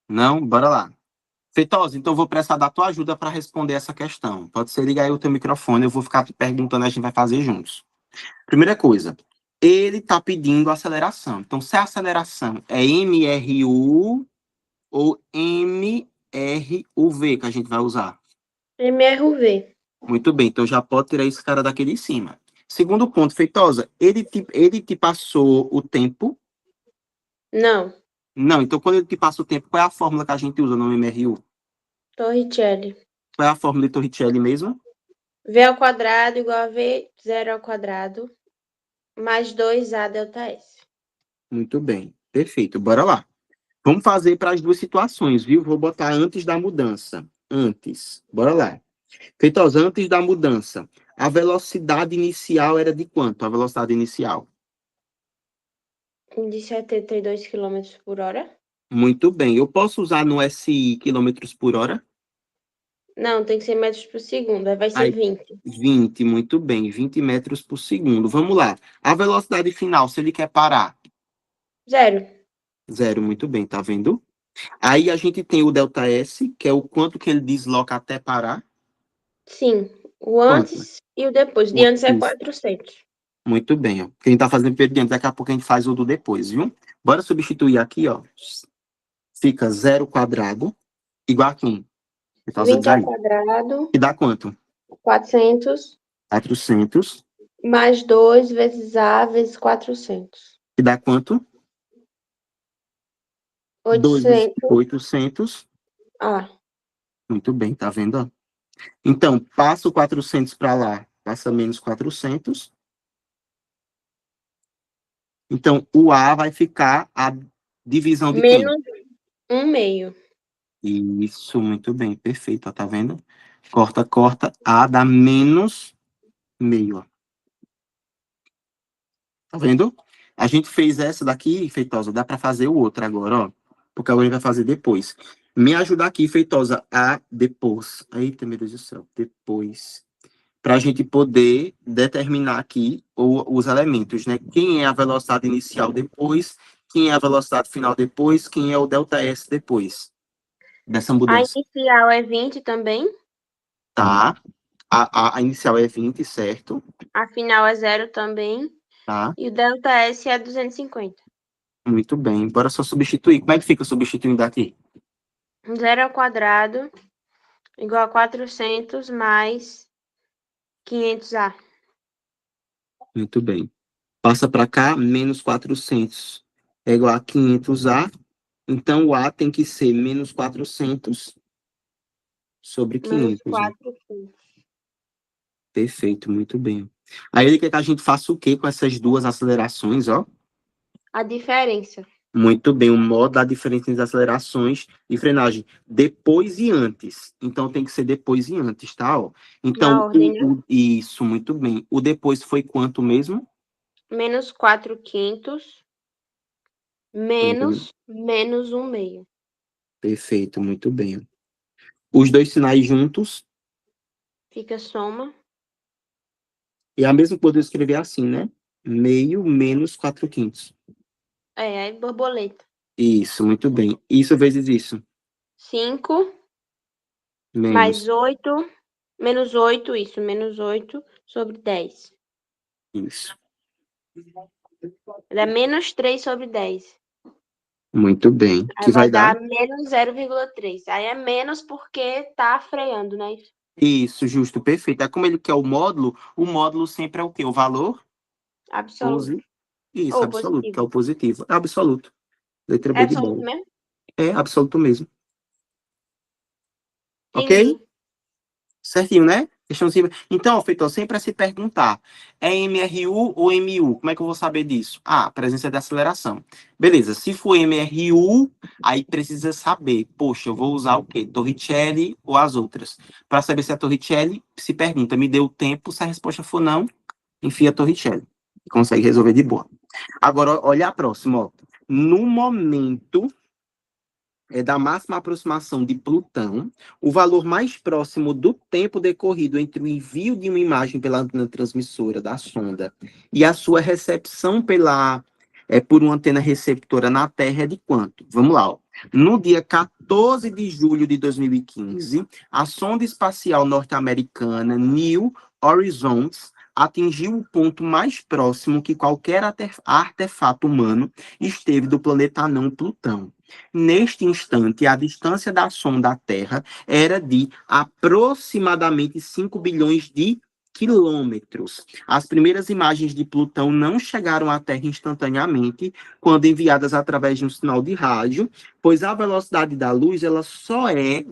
Não? Bora lá. Feitosa, então eu vou precisar da tua ajuda para responder essa questão. Pode ser ligar aí o teu microfone, eu vou ficar te perguntando, a gente vai fazer juntos. Primeira coisa, ele está pedindo aceleração. Então, se a aceleração é MRU ou MRUV que a gente vai usar? MRV. Muito bem, então já pode tirar esse cara daqui de cima. Segundo ponto, Feitosa, ele te passou o tempo? Não. Não, então quando ele te passa o tempo, qual é a fórmula que a gente usa no MRU? Torricelli. Qual é a fórmula de Torricelli mesmo? V ao quadrado igual a V0 ao quadrado mais 2A delta S. Muito bem, perfeito, bora lá. Vamos fazer para as duas situações, viu? Vou botar antes da mudança. Antes, bora lá. Feitosa, antes da mudança, a velocidade inicial era de quanto? A velocidade inicial? De 72 km por hora? Muito bem. Eu posso usar no SI quilômetros por hora? Não, tem que ser metros por segundo. Aí vai ser Aí, 20. 20, muito bem. 20 metros por segundo. Vamos lá. A velocidade final, se ele quer parar? 0. Zero, muito bem, tá vendo? Aí a gente tem o delta S, que é o quanto que ele desloca até parar. Sim. O Quanto? antes e o depois. De antes é 400. Muito bem, ó. Quem tá fazendo primeiro de antes, daqui a pouco a gente faz o do depois, viu? Bora substituir aqui, ó. Fica 0 quadrado igual a quem? Então, 20 ao aí. quadrado E dá quanto? 400 400, mais 2 vezes A vezes 400. que dá quanto? 2 vezes 800 800. A. Muito bem, tá vendo? Ó? Então, passa o 400 para lá, passa menos 400. Então, o A vai ficar a divisão de quem? Menos 1 meio. Isso, muito bem, perfeito, ó, tá vendo? Corta, corta, A dá menos meio, ó. Tá vendo? A gente fez essa daqui, Feitosa, dá para fazer o outro agora, ó. Porque agora a gente vai fazer depois. Me ajuda aqui, Feitosa, a depois. Eita, meu Deus do céu, depois. Para a gente poder determinar aqui os elementos, né? Quem é a velocidade inicial depois, quem é a velocidade final depois, quem é o ΔS depois dessa A mudança. inicial é 20 também. Tá? A inicial é 20, certo? A final é 0 também. Tá? E o ΔS é 250. Muito bem. Bora só substituir. Como é que fica substituindo aqui? 0 ao quadrado igual a 400 mais 500A. Muito bem. Passa para cá, menos 400 é igual a 500A. Então, o A tem que ser menos 400 sobre Menos 500, né? 400. Perfeito, muito bem. Aí ele quer que a gente faça o quê com essas duas acelerações, ó? A diferença. Muito bem, o modo da diferença das acelerações e frenagem, depois e antes. Então tem que ser depois e antes, tá? Ó. Na Então, ordem, né? isso, muito bem. O depois foi quanto mesmo? Menos 400 Uhum. menos 1 meio. Perfeito, muito bem. Os dois sinais juntos, Fica soma. e a mesma coisa eu escrever assim, né? Meio menos 4 quintos. Aí borboleta. Isso, muito bem. Isso vezes isso. 5 mais Menos 8. Menos 8, isso. Menos 8 sobre 10. isso. Dá menos 3 sobre 10. Muito bem. Aí Que vai vai dar? dar menos 0,3. Aí é menos porque tá freando, né? Isso, justo, perfeito. É como ele quer o módulo sempre é o quê? O valor? Absoluto. Isso, Ou absoluto, que é positivo. o positivo. É absoluto. Letra É B de absoluto bola. mesmo? É absoluto mesmo. Ok? Entendi. Certinho, né? Questãozinha. Então, Feitor, sempre a se perguntar: é MRU ou MU? Como é que eu vou saber disso? Ah, presença de aceleração. Beleza, se for MRU, aí precisa saber: poxa, eu vou usar o quê? Torricelli ou as outras? Para saber se é Torricelli, se pergunta: me deu tempo? Se a resposta for não, enfia Torricelli. Consegue resolver de boa. Agora, olha a próxima, ó. No momento da máxima aproximação de Plutão, o valor mais próximo do tempo decorrido entre o envio de uma imagem pela antena transmissora da sonda e a sua recepção por uma antena receptora na Terra é de quanto? Vamos lá. Ó. No dia 14 de julho de 2015, a sonda espacial norte-americana New Horizons atingiu o ponto mais próximo que qualquer artefato humano esteve do planeta anão Plutão. Neste instante, a distância da sonda à Terra era de aproximadamente 5 bilhões de quilômetros. As primeiras imagens de Plutão não chegaram à Terra instantaneamente, quando enviadas através de um sinal de rádio, pois a velocidade da luz ela só é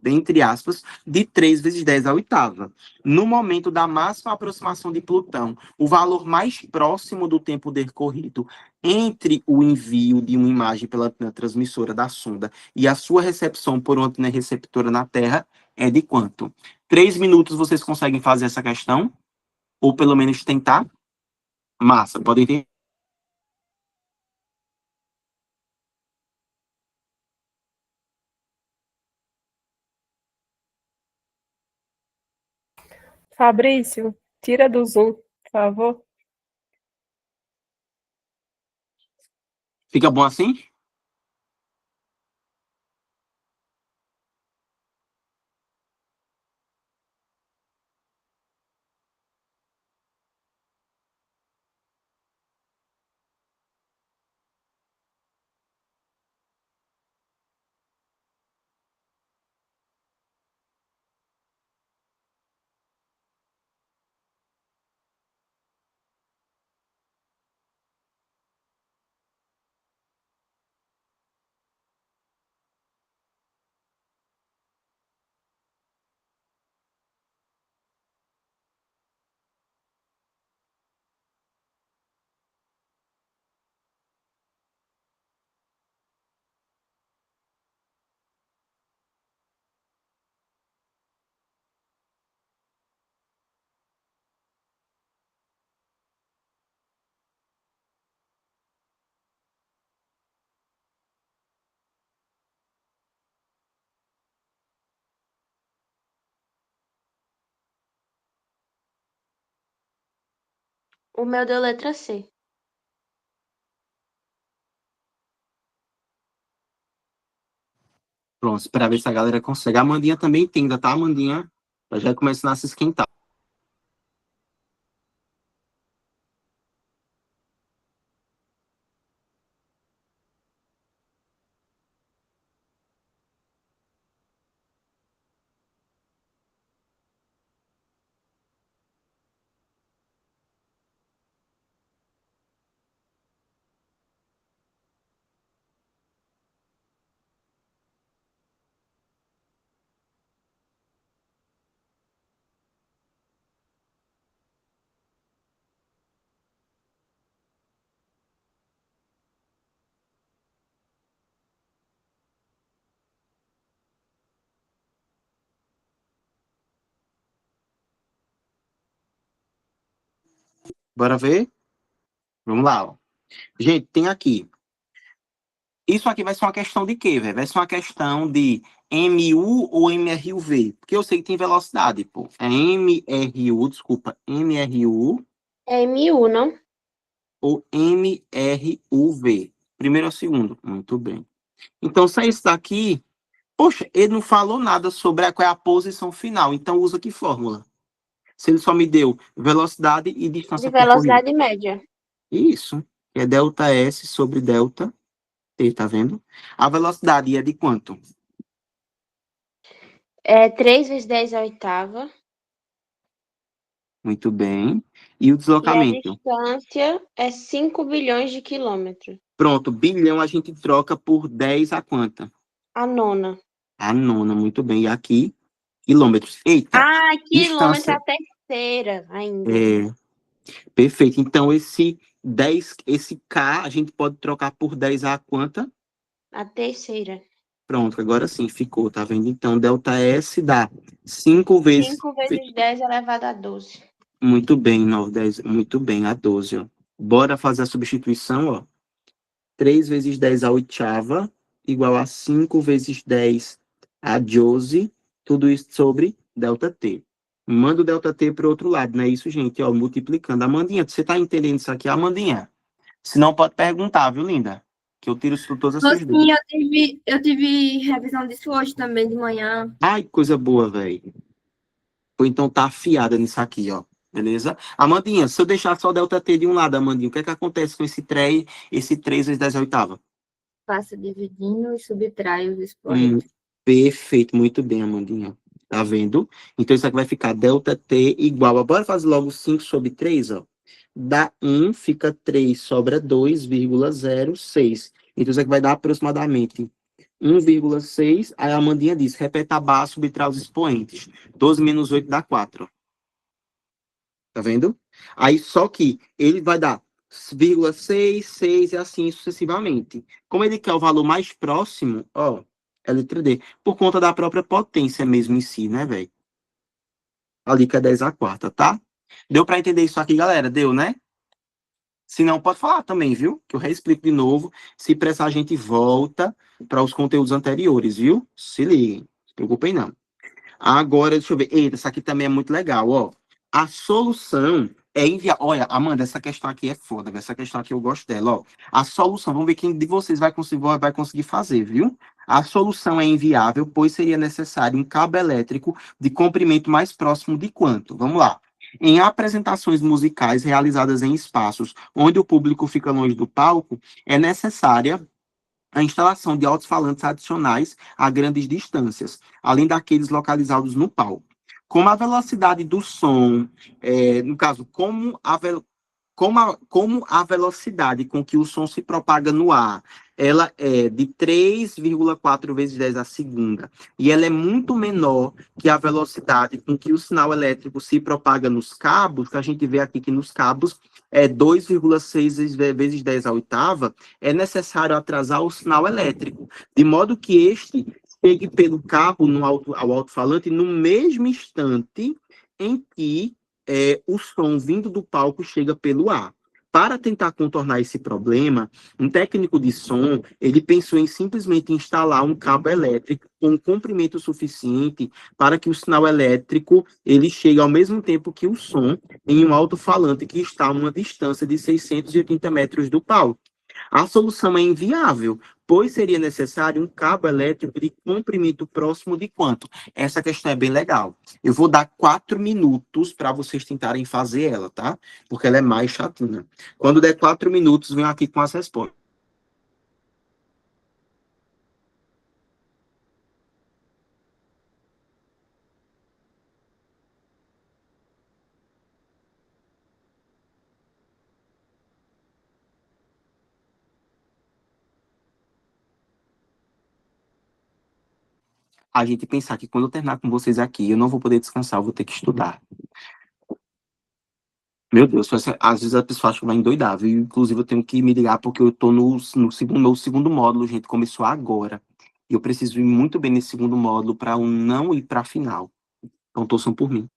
entre aspas, de 3 vezes 10 à oitava. No momento da máxima aproximação de Plutão, o valor mais próximo do tempo decorrido entre o envio de uma imagem pela antena transmissora da sonda e a sua recepção por uma antena receptora na Terra é de quanto? 3 minutos vocês conseguem fazer essa questão? Ou pelo menos tentar? Massa, podem ter. Fabrício, tira do Zoom, por favor. Fica bom assim? O meu deu letra C. Pronto, para ver se a galera consegue. A Amandinha também entenda, tá, Amandinha? Ela já começando a se esquentar. Bora ver? Vamos lá, ó. Gente, tem aqui. Isso aqui vai ser uma questão de quê, velho? Vai ser uma questão de MU ou MRUV? Porque eu sei que tem velocidade, pô. É MRU, desculpa, MRU É MU, não? ou MRUV? Primeiro ou segundo? Muito bem. Então, se é isso daqui, poxa, ele não falou nada sobre qual é a posição final. Então, usa que fórmula? Se ele só me deu velocidade e De distância percorrida. velocidade média. Isso. É delta S sobre delta T, tá vendo? A velocidade é de quanto? É 3 vezes 10 à oitava. Muito bem. E o E a deslocamento? distância é 5 bilhões de quilômetros. Pronto, bilhão a gente troca por 10 a quanta? A nona. A nona, muito bem. E aqui, quilômetros. Eita, Ah, quilômetro distância. a terceira ainda. É, perfeito. Então, esse 10, esse K, a gente pode trocar por 10 a quanta? A terceira. Pronto, agora sim, ficou, tá vendo? Então, delta S dá 5 vezes... 5 vezes 10 elevado a 12. Muito bem, 9, 10, muito bem, a 12, ó. Bora fazer a substituição, ó. 3 vezes 10 à oitava, igual a 5 vezes 10 a 12, tudo isso sobre ΔT. Manda o ΔT para o outro lado, não é isso, gente? Ó, multiplicando. Amandinha, você está entendendo isso aqui, Amandinha? Se não, pode perguntar, viu, linda? Que eu tiro todas as suas dúvidas. Sim, eu tive revisão disso hoje também de manhã. Ai, coisa boa, velho. Ou então tá afiada nisso aqui, ó. Beleza? Amandinha, se eu deixar só o ΔT de um lado, Amandinha, o que é que acontece com esse 3 vezes 10 à oitava? Passa dividindo e subtrai os expoentes. Perfeito, muito bem, Amandinha. Tá vendo? Então isso aqui vai ficar ΔT igual a... Bora fazer logo 5 sobre 3, ó. Dá 1, fica 3, sobra 2,06. Então isso aqui vai dar aproximadamente 1,6. Aí a Amandinha diz, repete abaixo, subtrai os expoentes. 12 menos 8 dá 4. Tá vendo? Aí só que ele vai dar 0,6, 6 e assim sucessivamente. Como ele quer o valor mais próximo, ó, é a letra D, por conta da própria potência mesmo em si, né, velho? Ali que é 10 a quarta, tá? Deu para entender isso aqui, galera? Deu, né? Se não, pode falar também, viu? Que eu reexplico de novo. Se precisar, a gente volta para os conteúdos anteriores, viu? Se liguem. Não se preocupem, não. Agora, deixa eu ver. Eita, essa aqui também é muito legal, ó. A solução é enviar. Olha, Amanda, essa questão aqui é foda, essa questão aqui eu gosto dela, ó. A solução, vamos ver quem de vocês vai conseguir fazer, viu? A solução é inviável, pois seria necessário um cabo elétrico de comprimento mais próximo de quanto? Vamos lá. Em apresentações musicais realizadas em espaços onde o público fica longe do palco, é necessária a instalação de alto-falantes adicionais a grandes distâncias, além daqueles localizados no palco. Como a velocidade do som, no caso, como a velocidade com que o som se propaga no ar, ela é de 3,4 vezes 10 a segunda, e ela é muito menor que a velocidade com que o sinal elétrico se propaga nos cabos, que a gente vê aqui que nos cabos é 2,6 vezes 10 a oitava, é necessário atrasar o sinal elétrico, de modo que este chegue pelo cabo ao alto-falante no mesmo instante em que o som vindo do palco chega pelo ar. Para tentar contornar esse problema, um técnico de som, ele pensou em simplesmente instalar um cabo elétrico com um comprimento suficiente para que o sinal elétrico ele chegue ao mesmo tempo que o som em um alto-falante que está a uma distância de 680 metros do palco. A solução é inviável, pois seria necessário um cabo elétrico de comprimento próximo de quanto? Essa questão é bem legal. Eu vou dar 4 minutos para vocês tentarem fazer ela, tá? Porque ela é mais chatinha. Quando der 4 minutos, venho aqui com as respostas. A gente pensar que quando eu terminar com vocês aqui, eu não vou poder descansar, eu vou ter que estudar. Meu Deus, às vezes a pessoa acha que vai endoidar, viu? Inclusive, eu tenho que me ligar porque eu tô no segundo, meu segundo módulo, gente, começou agora. E eu preciso ir muito bem nesse segundo módulo para eu não ir para a final. Então, torçam por mim.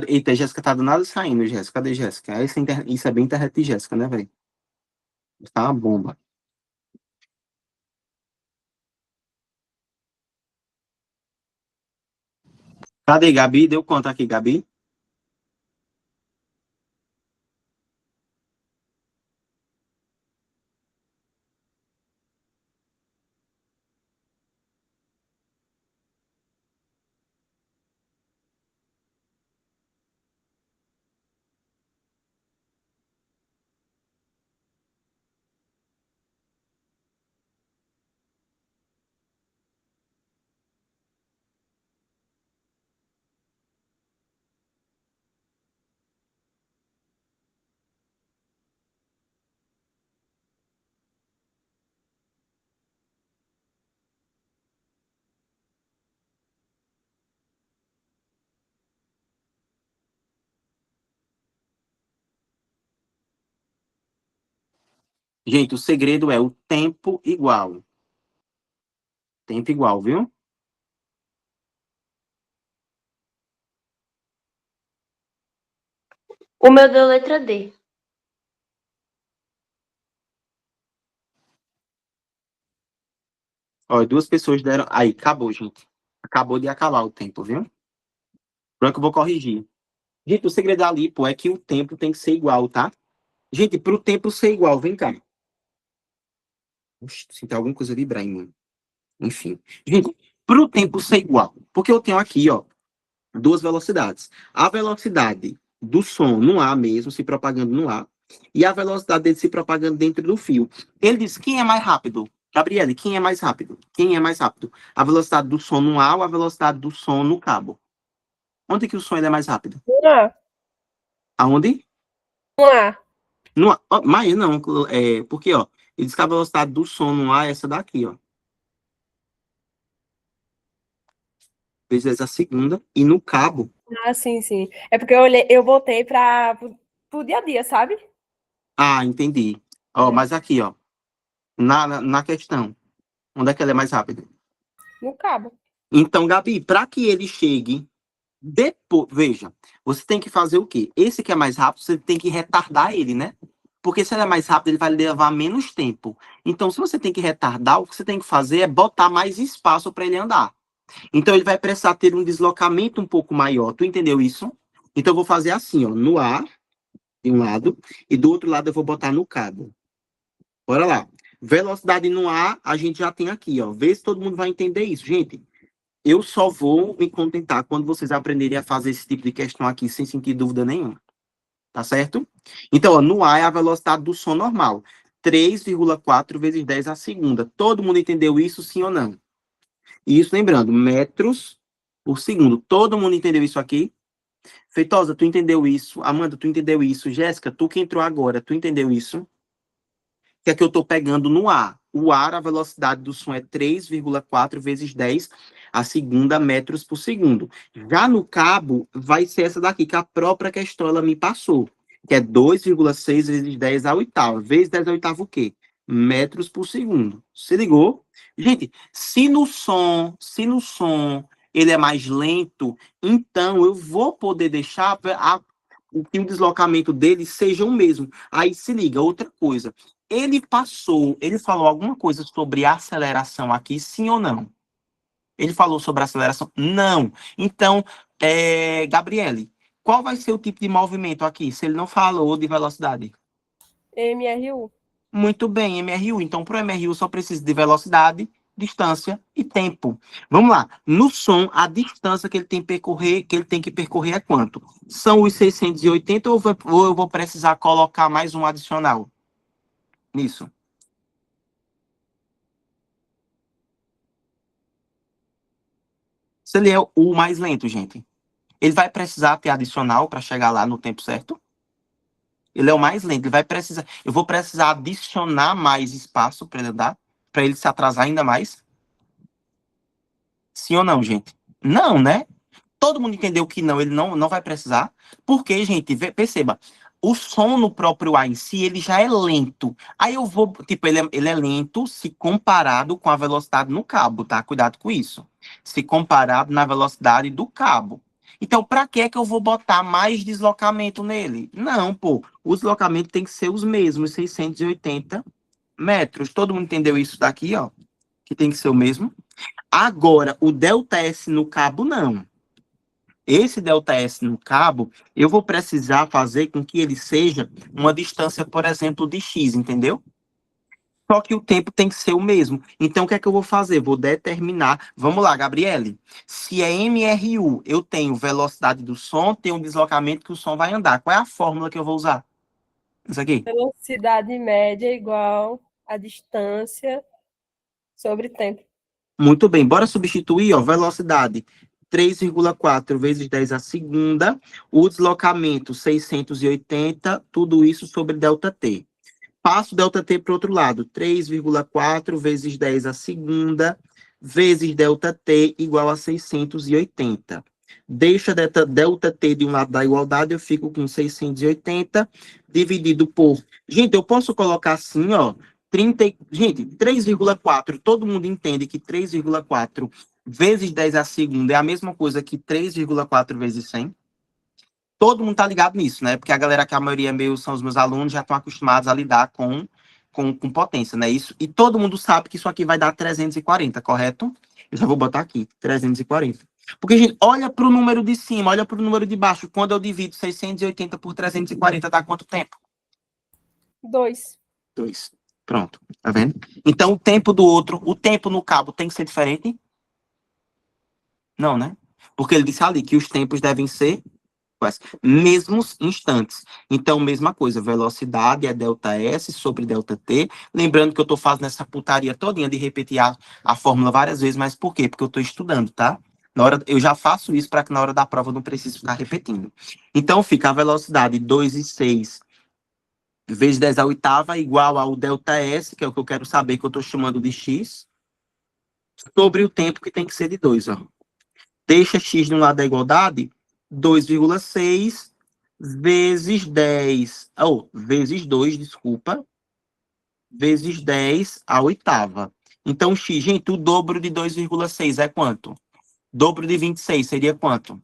Eita, Jéssica tá do nada saindo, Jéssica. Cadê Jéssica? Isso é bem internet de Jéssica, né, velho? Tá uma bomba. Cadê Gabi? Deu conta aqui, Gabi? Gente, o segredo é o tempo igual. Tempo igual, viu? O meu deu letra D. Ó, 2 pessoas deram. Aí, acabou, gente. Acabou de acabar o tempo, viu? Pronto, eu vou corrigir. Gente, o segredo ali, pô, é que o tempo tem que ser igual, tá? Gente, pro tempo ser igual, vem cá. Oxi, sinto alguma coisa vibrar, hein, mano. Enfim. Gente, Para o tempo ser igual. Porque eu tenho aqui, ó, duas velocidades. A velocidade do som no ar mesmo, se propagando no ar, e a velocidade dele se propagando dentro do fio. Ele diz, quem é mais rápido? Gabriele, quem é mais rápido? Quem é mais rápido? A velocidade do som no ar ou a velocidade do som no cabo? Onde que o som ele é mais rápido? No ar. Aonde? No ar. No ar. Ó, mas não, porque, ó, ele diz que a velocidade do som no ar é essa daqui, ó. Vezes a segunda, e no cabo. Ah, sim, sim. É porque eu botei para o dia a dia, sabe? Ah, entendi. Ó, mas aqui, ó, na questão, onde é que ele é mais rápido? No cabo. Então, Gabi, para que ele chegue depois, veja, você tem que fazer o quê? Esse que é mais rápido, você tem que retardar ele, né? Porque se ele é mais rápido, ele vai levar menos tempo. Então, se você tem que retardar, o que você tem que fazer é botar mais espaço para ele andar. Então, ele vai precisar ter um deslocamento um pouco maior. Tu entendeu isso? Então, eu vou fazer assim, ó, no ar, de um lado, e do outro lado eu vou botar no cabo. Bora lá. Velocidade no ar, a gente já tem aqui, ó. Vê se todo mundo vai entender isso, gente. Eu só vou me contentar quando vocês aprenderem a fazer esse tipo de questão aqui, sem sentir dúvida nenhuma. Tá certo? Então, ó, no ar é a velocidade do som normal. 3,4 vezes 10 a segunda. Todo mundo entendeu isso, sim ou não? E isso, lembrando, metros por segundo. Todo mundo entendeu isso aqui? Feitosa, tu entendeu isso? Amanda, tu entendeu isso? Jéssica, tu que entrou agora, tu entendeu isso? Que é que eu estou pegando no ar. O ar, a velocidade do som é 3,4 vezes 10 a segunda metros por segundo. Já no cabo, vai ser essa daqui, que a própria questão ela me passou, que é 2,6 vezes 10 a oitava. Vezes 10 a oitava o quê? Metros por segundo. Se ligou? Gente, se no som ele é mais lento, então eu vou poder deixar que o deslocamento dele seja o mesmo. Aí se liga, outra coisa. Ele falou alguma coisa sobre aceleração aqui, sim ou não? Ele falou sobre aceleração? Não. Então, Gabriele, qual vai ser o tipo de movimento aqui, se ele não falou de velocidade? MRU. Muito bem, MRU. Então, para o MRU só precisa de velocidade, distância e tempo. Vamos lá. No som, a distância que ele tem que percorrer é quanto? São os 680 ou eu vou precisar colocar mais um adicional nisso? Se ele é o mais lento, gente, ele vai precisar ter adicional para chegar lá no tempo certo? Ele é o mais lento, ele vai precisar. Eu vou precisar adicionar mais espaço para ele andar, para ele se atrasar ainda mais? Sim ou não, gente? Não, né? Todo mundo entendeu que não, ele não vai precisar. Porque, gente, perceba, o som no próprio ar em si, ele já é lento. Aí eu vou, tipo, ele é lento se comparado com a velocidade no cabo, tá? Cuidado com isso. Se comparado na velocidade do cabo. Então, para que é que eu vou botar mais deslocamento nele? Não, pô. O deslocamento tem que ser os mesmos, 680 metros. Todo mundo entendeu isso daqui, ó? Que tem que ser o mesmo. Agora, o ΔS no cabo, não. Esse ΔS no cabo, eu vou precisar fazer com que ele seja uma distância, por exemplo, de X, entendeu? Só que o tempo tem que ser o mesmo. Então, o que é que eu vou fazer? Vou determinar. Vamos lá, Gabriele. Se é MRU, eu tenho velocidade do som, tenho um deslocamento que o som vai andar. Qual é a fórmula que eu vou usar? Isso aqui. Velocidade média igual a distância sobre tempo. Muito bem, bora substituir, ó, velocidade 3,4 vezes 10 a segunda, o deslocamento 680, tudo isso sobre ΔT. Passo ΔT para o outro lado, 3,4 vezes 10 a segunda, vezes ΔT igual a 680. Deixa ΔT de um lado da igualdade, eu fico com 680, dividido por... Gente, eu posso colocar assim, ó, gente, 3,4, todo mundo entende que 3,4 vezes 10 a segunda é a mesma coisa que 3,4 vezes 100? Todo mundo tá ligado nisso, né? Porque a galera que a maioria são os meus alunos, já estão acostumados a lidar com potência, né? Isso, e todo mundo sabe que isso aqui vai dar 340, correto? Eu já vou botar aqui, 340. Porque, gente, olha para o número de cima, olha para o número de baixo. Quando eu divido 680 por 340, dá quanto tempo? 2. 2. Pronto, tá vendo? Então, o tempo do outro, o tempo no cabo tem que ser diferente? Não, né? Porque ele disse ali que os tempos devem ser iguais, mesmos instantes. Então, mesma coisa, velocidade é ΔS sobre ΔT. Lembrando que eu estou fazendo essa putaria todinha de repetir a fórmula várias vezes, mas por quê? Porque eu estou estudando, tá? Na hora, eu já faço isso para que na hora da prova eu não precise ficar repetindo. Então, fica a velocidade 2,6 vezes 10 à oitava igual ao ΔS, que é o que eu quero saber, que eu estou chamando de x, sobre o tempo que tem que ser de 2, ó. Deixa x no lado da igualdade, 2,6 vezes 10, vezes 2, desculpa, vezes 10 à oitava. Então, x, gente, o dobro de 2,6 é quanto? Dobro de 26 seria quanto?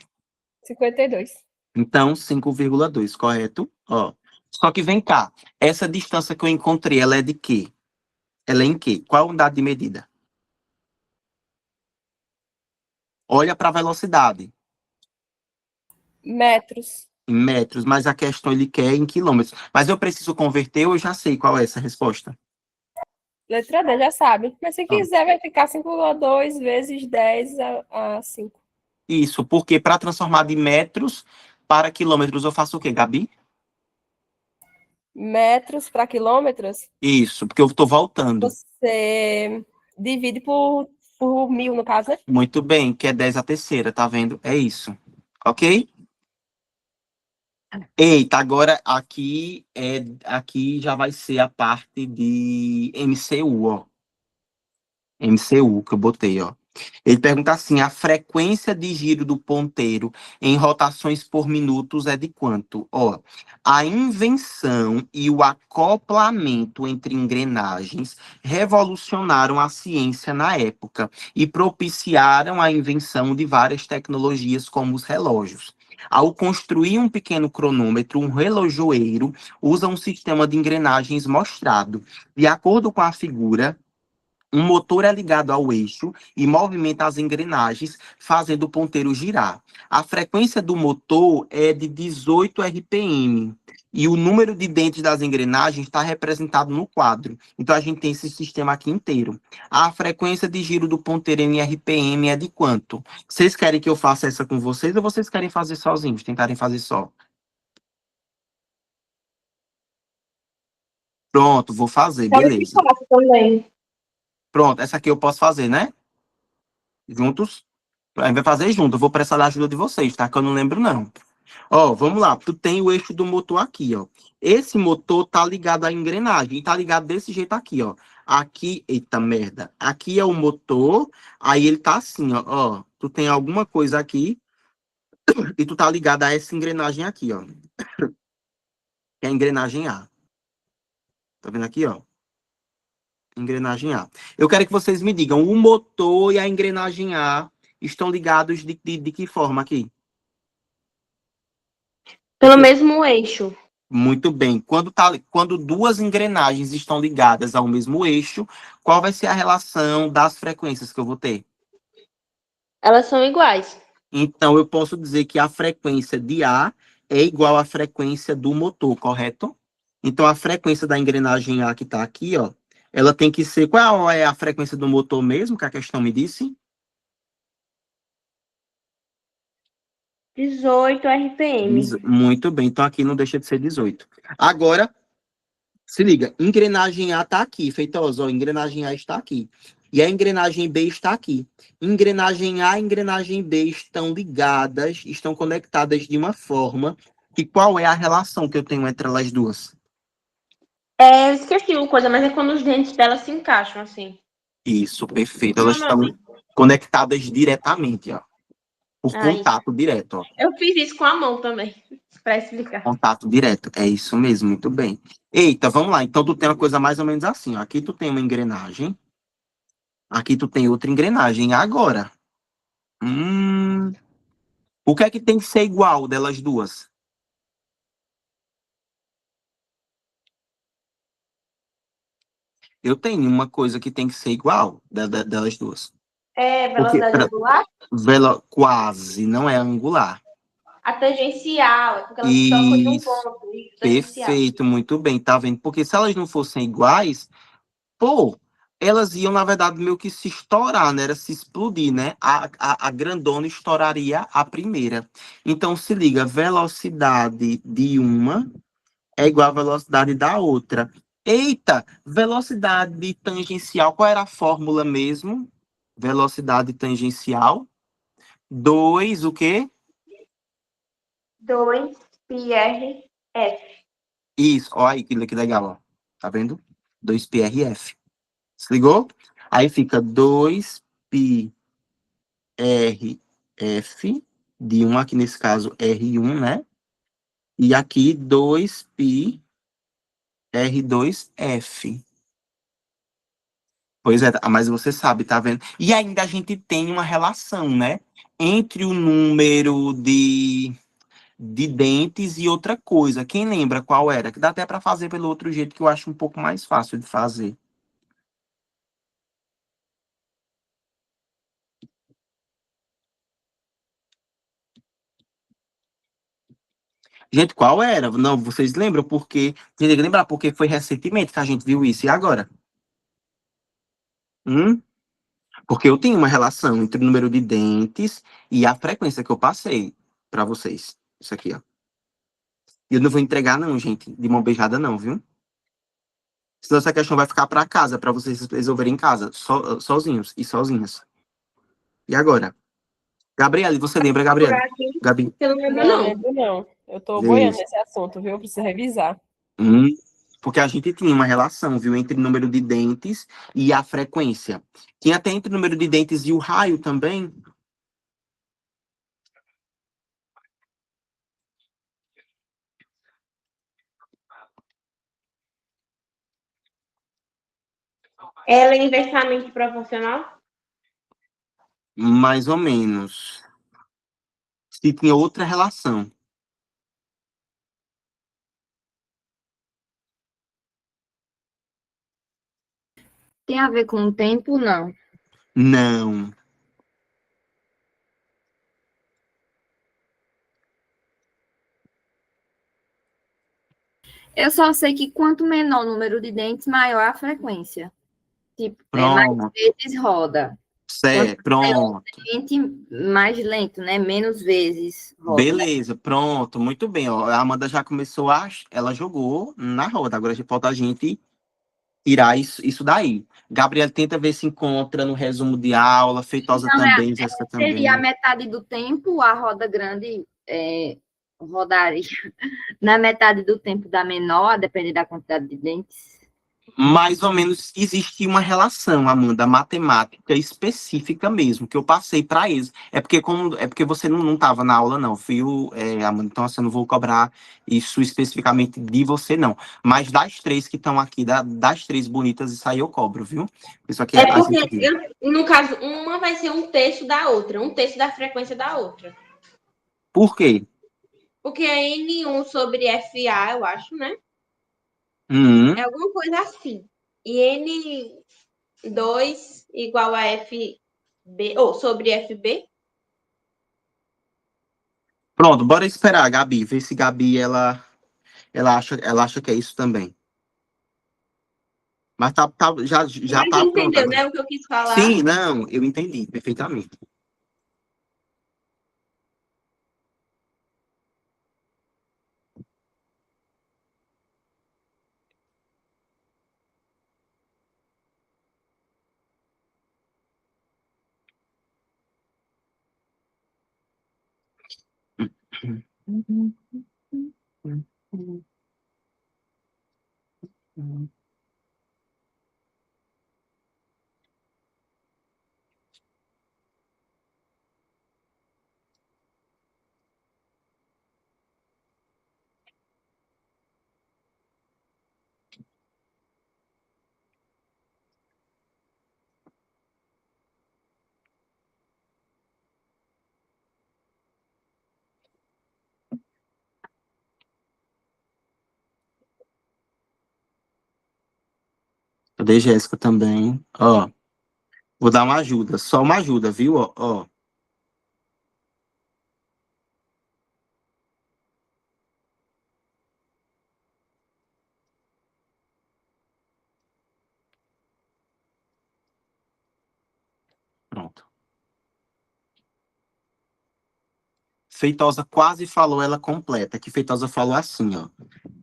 52. Então, 5,2, correto? Ó. Só que vem cá, essa distância que eu encontrei, ela é de quê? Ela é em quê? Qual a unidade de medida? Olha para a velocidade, Metros. em metros, mas a questão ele quer em quilômetros. Mas eu preciso converter, eu já sei qual é essa resposta. Letra D, já sabe. Mas se Ah. quiser, vai ficar 5,2 vezes 10 a 5. Isso, porque para transformar de metros para quilômetros, eu faço o quê, Gabi? Metros para quilômetros, Isso, porque eu estou voltando. você divide por 1.000, no caso, né? Muito bem, que é 10 a terceira, tá vendo? É isso. Ok? Eita, agora aqui já vai ser a parte de MCU, ó. MCU que eu botei, ó. Ele pergunta assim: a frequência de giro do ponteiro em rotações por minutos é de quanto? Ó, a invenção e o acoplamento entre engrenagens revolucionaram a ciência na época e propiciaram a invenção de várias tecnologias como os relógios. Ao construir um pequeno cronômetro, um relojoeiro usa um sistema de engrenagens mostrado. De acordo com a figura, um motor é ligado ao eixo e movimenta as engrenagens, fazendo o ponteiro girar. A frequência do motor é de 18 RPM e o número de dentes das engrenagens está representado no quadro. Então a gente tem esse sistema aqui inteiro. A frequência de giro do ponteiro em RPM é de quanto? Vocês querem que eu faça essa com vocês ou vocês querem fazer sozinhos? Tentarem fazer só? Pronto, vou fazer, Sabe que beleza. faço também. Pronto, essa aqui eu posso fazer, né? Juntos? A gente vai fazer junto. Eu vou precisar da ajuda de vocês, tá? Que eu não lembro, não. Ó, vamos lá. Tu tem o eixo do motor aqui, ó. Esse motor tá ligado à engrenagem. E tá ligado desse jeito aqui, ó. Aqui, eita merda. Aqui é o motor. Aí ele tá assim, ó. Ó, tu tem alguma coisa aqui. E tu tá ligado a essa engrenagem aqui, ó. Que é a engrenagem A. Tá vendo aqui, ó? Engrenagem A. Eu quero que vocês me digam, o motor e a engrenagem A estão ligados de que forma aqui? Pelo mesmo eixo. Muito bem. Quando duas engrenagens estão ligadas ao mesmo eixo, qual vai ser a relação das frequências que eu vou ter? Elas são iguais. Então, eu posso dizer que a frequência de A é igual à frequência do motor, correto? Então, a frequência da engrenagem A que está aqui, ó, ela tem que ser... Qual é a frequência do motor mesmo, que a questão me disse? 18 RPM. Muito bem. Então, aqui não deixa de ser 18. Agora, se liga, engrenagem A está aqui, Feitosa, ó, engrenagem A está aqui. E a engrenagem B está aqui. Engrenagem A e engrenagem B estão ligadas, estão conectadas de uma forma que qual é a relação que eu tenho entre elas duas? Eu esqueci uma coisa, mas é quando os dentes delas se encaixam, assim. Isso, perfeito. Elas Não, estão conectadas diretamente, ó. Por Ai. contato direto, ó. Eu fiz isso com a mão também, para explicar. Contato direto. É isso mesmo, muito bem. Eita, vamos lá. Então, tu tem uma coisa mais ou menos assim, ó. Aqui tu tem uma engrenagem. Aqui tu tem outra engrenagem. Agora, o que é que tem que ser igual delas duas? Eu tenho uma coisa que tem que ser igual delas duas. Velocidade angular? Quase, não é angular. A tangencial, é porque elas tocam de um Isso, ponto. Tangencial. perfeito, muito bem, tá vendo? Porque se elas não fossem iguais, pô, elas iam, na verdade, meio que se estourar, né? Era se explodir, né? A grandona estouraria a primeira. Então, se liga, velocidade de uma é igual à velocidade da outra. Eita, velocidade tangencial, qual era a fórmula mesmo? Velocidade tangencial. 2 o quê? 2 πrf. Isso, ó aí, que legal, ó. Tá vendo? 2πrf. Se ligou? Aí fica 2πrf de 1, aqui nesse caso R1, né? E aqui 2πr2f. Pois é, mas você sabe, tá vendo? E ainda a gente tem uma relação, né? Entre o número de dentes e outra coisa. Quem lembra qual era? Que dá até para fazer pelo outro jeito que eu acho um pouco mais fácil de fazer. Gente, qual era? Não, vocês lembram porque. Tem que lembrar porque foi recentemente que a gente viu isso. E agora? Hum? Porque eu tenho uma relação entre o número de dentes e a frequência que eu passei para vocês. Isso aqui, ó. E eu não vou entregar, não, gente, de mão beijada, não, viu? Senão essa questão vai ficar para casa, para vocês resolverem em casa, sozinhos e sozinhas. E agora? Gabriele, você lembra, Por Gabriele? aqui, Gabi? eu não lembro, Não, não. lembro não. Eu tô boiando Veja. nesse assunto, viu? Preciso revisar. Hum, porque a gente tinha uma relação, viu, entre o número de dentes e a frequência. Tinha até entre o número de dentes e o raio também. Ela é inversamente proporcional? Mais ou menos. Se tinha outra relação. Tem a ver com o tempo? Não. Não. Eu só sei que quanto menor o número de dentes, maior a frequência. Tipo, mais Pronto. vezes roda. Quanto Certo, pronto. dente, mais lento, né? Menos vezes roda. Beleza, pronto. Muito bem. Ó. A Amanda já começou a. Ela jogou na roda. Agora falta a gente tirar isso daí. Gabriel tenta ver se encontra no resumo de aula. Feitosa Então, também, Jéssica seria a também. metade do tempo, a roda grande rodaria na metade do tempo da menor, a depender da quantidade de dentes. Mais ou menos existe uma relação, Amanda, matemática específica mesmo, que eu passei para eles. É porque você não estava na aula, não, viu, Amanda? Então, assim, eu não vou cobrar isso especificamente de você, não. Mas das três que estão aqui, das três bonitas, isso aí eu cobro, viu? Isso aqui É a porque, gente viu. no caso, uma vai ser um terço da outra, um terço da frequência da outra. Por quê? Porque é N1 sobre FA, eu acho, né? Hum, É alguma coisa assim. E N2 igual a FB, ou sobre FB. pronto, bora esperar, Gabi. Ver se Gabi ela acha que é isso também. Mas já Mas tá pronto entendeu, agora. né, o que eu quis falar? Sim, não, eu entendi perfeitamente. Cadê Jéssica também? Ó, vou dar uma ajuda, só uma ajuda, viu? Ó. Feitosa quase falou ela completa, que Feitosa falou assim, ó.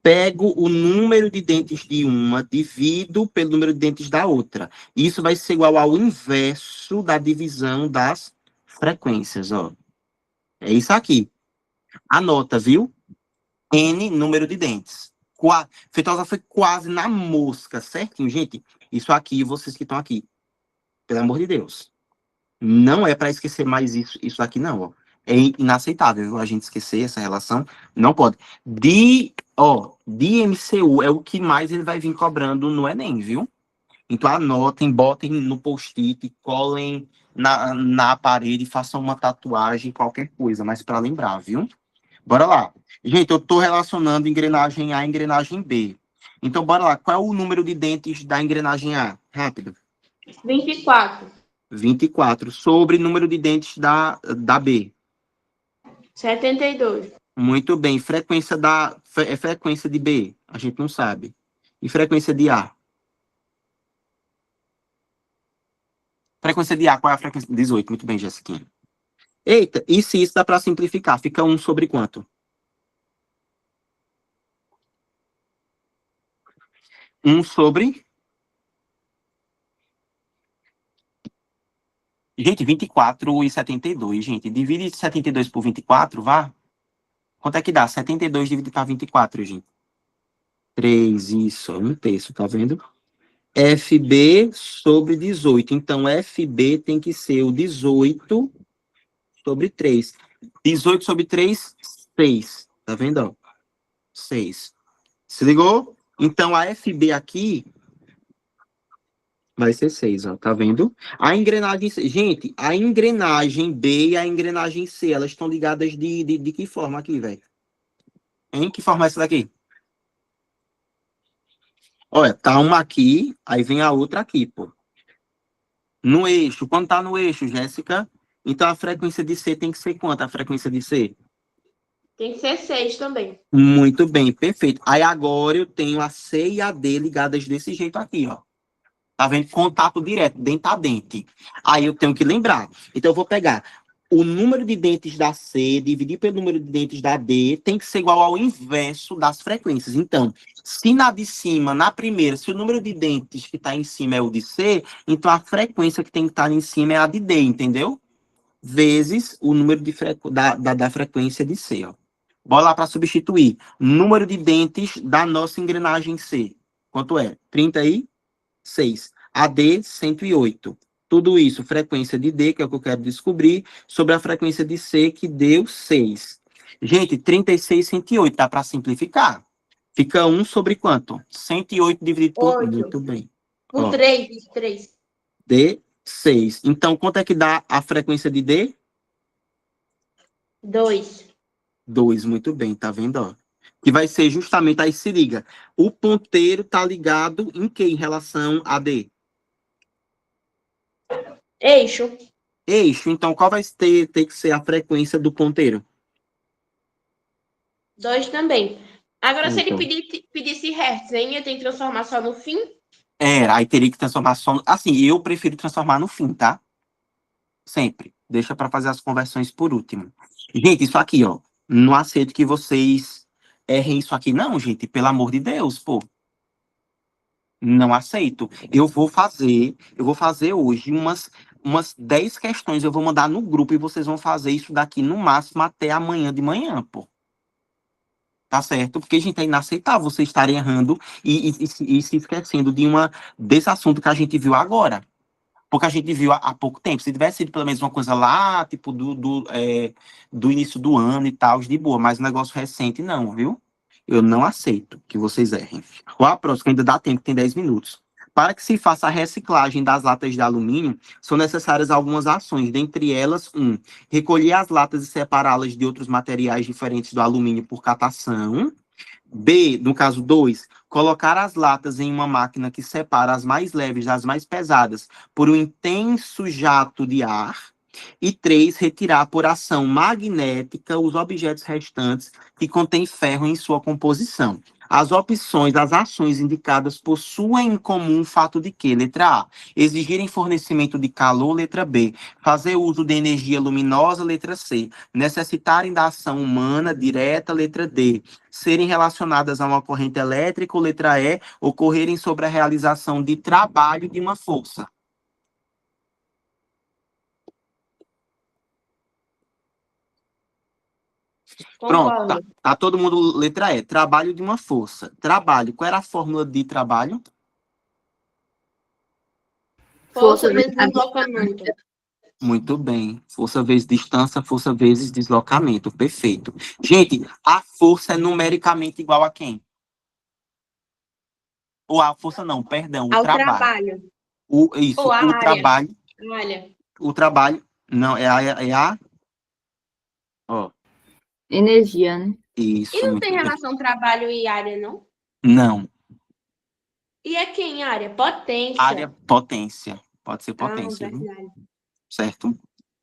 Pego o número de dentes de uma, divido pelo número de dentes da outra. Isso vai ser igual ao inverso da divisão das frequências, ó. É isso aqui. Anota, viu? N número de dentes. Feitosa foi quase na mosca, certinho, gente? Isso aqui, vocês que estão aqui. Pelo amor de Deus. Não é para esquecer mais isso aqui, não, ó. É inaceitável, viu? A gente esquecer essa relação. Não pode. De MCU é o que mais ele vai vir cobrando no Enem, viu? Então anotem, botem no post-it, colem na parede, façam uma tatuagem, qualquer coisa, mas para lembrar, viu? Bora lá. Gente, eu estou relacionando engrenagem A e engrenagem B. Então, bora lá. Qual é o número de dentes da engrenagem A? Rápido. 24. 24. Sobre número de dentes da B. 72. Muito bem. Frequência frequência de B? A gente não sabe. E frequência de A? Frequência de A, qual é a frequência? 18. Muito bem, Jessiquinha. Eita, e se isso dá para simplificar? Fica 1 sobre quanto? 1 sobre... Gente, 24 e 72, gente. Divide 72 por 24, vá. Quanto é que dá? 72 dividido para 24, gente. 3, isso, 1/3, tá vendo? FB sobre 18. Então, FB tem que ser o 18 sobre 3. 18 sobre 3, 6. Tá vendo, ó? 6. Se ligou? Então, a FB aqui vai ser 6, ó. Tá vendo? A engrenagem... Gente, a engrenagem B e a engrenagem C, elas estão ligadas de que forma aqui, velho? Em que forma é essa daqui? Olha, tá uma aqui, aí vem a outra aqui, pô. No eixo. Quando tá no eixo, Jéssica, então a frequência de C tem que ser quanto? A frequência de C? Tem que ser 6 também. Muito bem, perfeito. Aí agora eu tenho a C e a D ligadas desse jeito aqui, ó. Tá vendo? Contato direto, dente a dente. Aí eu tenho que lembrar. Então eu vou pegar o número de dentes da C, dividir pelo número de dentes da D, tem que ser igual ao inverso das frequências. Então, se na de cima, na primeira, se o número de dentes que está em cima é o de C, então a frequência que tem que estar em cima é a de D, entendeu? Vezes o número da frequência de C, ó. Bora lá para substituir. Número de dentes da nossa engrenagem C. Quanto é? 36. A D, 108. Tudo isso, frequência de D, que é o que eu quero descobrir, sobre a frequência de C, que deu 6. Gente, 36, 108, dá para simplificar. Fica 1 sobre quanto? 108 dividido por... 8. Muito bem. Por Ó. 3. D, 6. Então, quanto é que dá a frequência de D? 2. 2, muito bem, tá vendo, ó? Que vai ser justamente, aí se liga, o ponteiro tá ligado em que em relação a D? Eixo. Eixo, então qual vai ter que ser a frequência do ponteiro? 2 também. Agora, se ele Então. pedisse hertz, hein? Eu tenho que transformar só no fim? Aí teria que transformar só... Assim, eu prefiro transformar no fim, tá? Sempre. Deixa para fazer as conversões por último. Gente, isso aqui, ó. Não aceito que vocês errem isso aqui, não, gente. Pelo amor de Deus, pô. Não aceito. Eu vou fazer hoje umas 10 questões. Eu vou mandar no grupo e vocês vão fazer isso daqui no máximo até amanhã de manhã, pô. Tá certo? Porque, gente, é inaceitável vocês estarem errando e se esquecendo desse assunto que a gente viu agora. Porque a gente viu há pouco tempo. Se tivesse sido pelo menos uma coisa lá, tipo, do início do ano e tal, de boa. Mas um negócio recente, não, viu? Eu não aceito que vocês errem. O próximo, que ainda dá tempo, tem 10 minutos. Para que se faça a reciclagem das latas de alumínio, são necessárias algumas ações, dentre elas, 1. Recolher as latas e separá-las de outros materiais diferentes do alumínio por catação. B, no caso 2, colocar as latas em uma máquina que separa as mais leves das mais pesadas por um intenso jato de ar. E 3, retirar por ação magnética os objetos restantes que contêm ferro em sua composição. As opções, as ações indicadas possuem em comum o fato de que, letra A, exigirem fornecimento de calor, letra B, fazer uso de energia luminosa, letra C, necessitarem da ação humana direta, letra D, serem relacionadas a uma corrente elétrica, letra E, ocorrerem sobre a realização de trabalho de uma força. Pronto, Concordo. tá todo mundo, letra E, trabalho de uma força. Trabalho, qual era a fórmula de trabalho? Força vezes deslocamento. Muito bem. Força vezes distância, força vezes deslocamento. Perfeito. Gente, a força é numericamente igual a quem? Ou a força não, perdão, o Ao trabalho. trabalho. Isso, Ou a o área. trabalho. Olha, O trabalho, não, ó, Energia, né? isso, e não muito tem bem. relação trabalho e área, não? Não, E é quem área? Potência. área, potência. Pode ser Ah, potência, viu? verdade. Certo?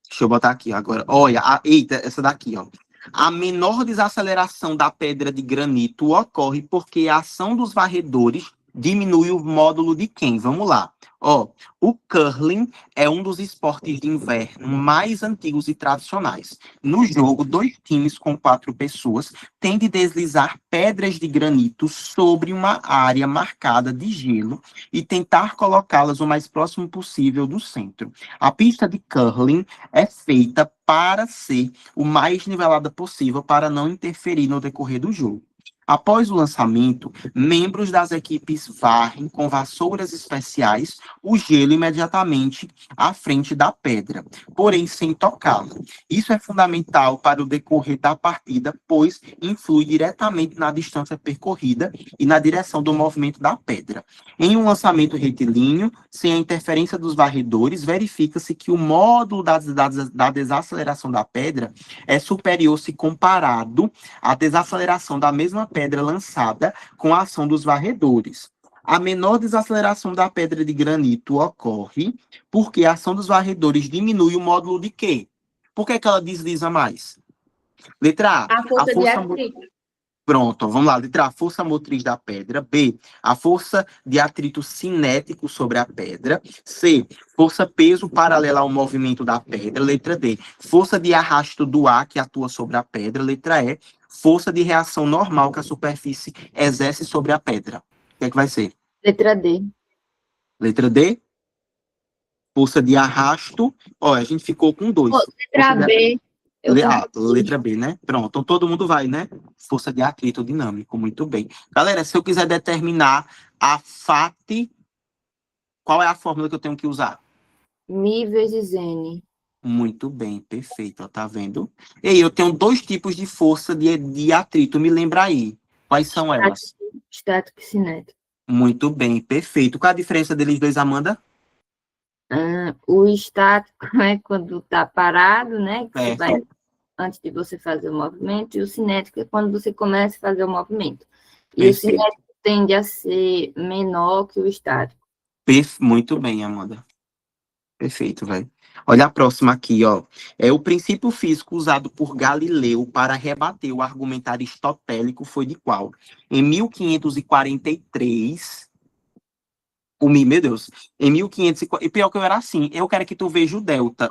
Deixa eu botar aqui agora. Olha, eita, essa daqui, ó. A menor desaceleração da pedra de granito ocorre porque a ação dos varredores diminui o módulo de quem? Vamos lá. Ó, o curling é um dos esportes de inverno mais antigos e tradicionais. No jogo, 2 times com 4 pessoas têm de deslizar pedras de granito sobre uma área marcada de gelo e tentar colocá-las o mais próximo possível do centro. A pista de curling é feita para ser o mais nivelada possível para não interferir no decorrer do jogo. Após o lançamento, membros das equipes varrem com vassouras especiais o gelo imediatamente à frente da pedra, porém sem tocá-la. Isso é fundamental para o decorrer da partida, pois influi diretamente na distância percorrida e na direção do movimento da pedra. Em um lançamento retilíneo, sem a interferência dos varredores, verifica-se que o módulo da desaceleração da pedra é superior se comparado à desaceleração da mesma pedra lançada com a ação dos varredores. A menor desaceleração da pedra de granito ocorre porque a ação dos varredores diminui o módulo de quê? Por que ela desliza mais? Letra A. A força de força atrito. Pronto, vamos lá. Letra A, força motriz da pedra. B, a força de atrito cinético sobre a pedra. C, força peso paralela ao movimento da pedra. Letra D, força de arrasto do ar que atua sobre a pedra. Letra E, força de reação normal que a superfície exerce sobre a pedra. O que é que vai ser? Letra D. Letra D, força de arrasto. Ó, a gente ficou com 2. Letra B. Letra B, né? Pronto, então todo mundo vai, né? Força de atrito dinâmico, muito bem. Galera, se eu quiser determinar a FAT, qual é a fórmula que eu tenho que usar? Mi vezes N. Muito bem, perfeito, ó, tá vendo? E aí, eu tenho 2 tipos de força de atrito, me lembra aí. Quais são elas? Estático e cinético. Muito bem, perfeito. Qual a diferença deles dois, Amanda? O estático é quando está parado, né? Que você Certo. vai antes de você fazer o movimento, e o cinético é quando você começa a fazer o movimento. E Perfeito. o cinético tende a ser menor que o estático. Muito bem, Amanda. Perfeito, velho. Olha a próxima aqui, ó. É o princípio físico usado por Galileu para rebater o argumento aristotélico foi de qual? Em 1543, meu Deus, em 1540, e pior que eu era assim, eu quero que tu veja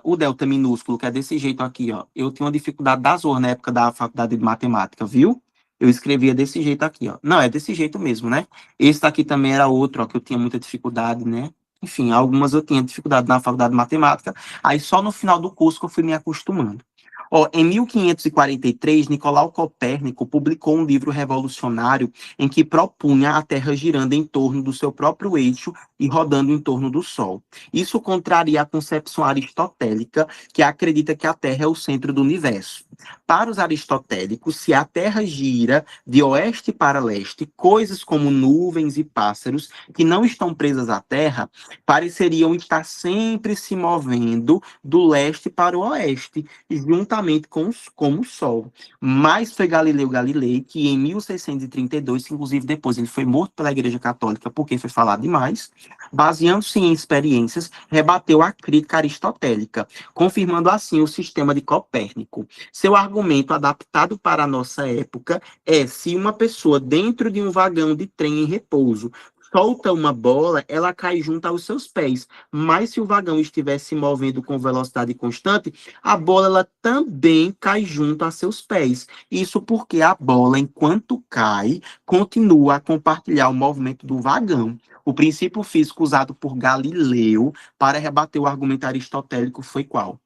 o delta minúsculo, que é desse jeito aqui, ó. Eu tinha uma dificuldade da zorra na época da faculdade de matemática, viu? Eu escrevia desse jeito aqui, ó. Não, é desse jeito mesmo, né? Esse daqui também era outro, ó, que eu tinha muita dificuldade, né? Enfim, algumas eu tinha dificuldade na faculdade de matemática, aí só no final do curso que eu fui me acostumando. Ó, em 1543, Nicolau Copérnico publicou um livro revolucionário em que propunha a Terra girando em torno do seu próprio eixo e rodando em torno do Sol. Isso contraria a concepção aristotélica, que acredita que a Terra é o centro do universo. Para os aristotélicos, se a Terra gira de oeste para leste, coisas como nuvens e pássaros que não estão presas à Terra pareceriam estar sempre se movendo do leste para o oeste, juntamente com o Sol. Mas foi Galileu Galilei que, em 1632, inclusive depois ele foi morto pela Igreja Católica porque foi falado demais, baseando-se em experiências, rebateu a crítica aristotélica, confirmando assim o sistema de Copérnico. Seu argumento, adaptado para a nossa época, é: se uma pessoa dentro de um vagão de trem em repouso solta uma bola, ela cai junto aos seus pés. Mas se o vagão estiver se movendo com velocidade constante, a bola ela também cai junto a seus pés. Isso porque a bola, enquanto cai, continua a compartilhar o movimento do vagão. O princípio físico usado por Galileu para rebater o argumento aristotélico foi qual?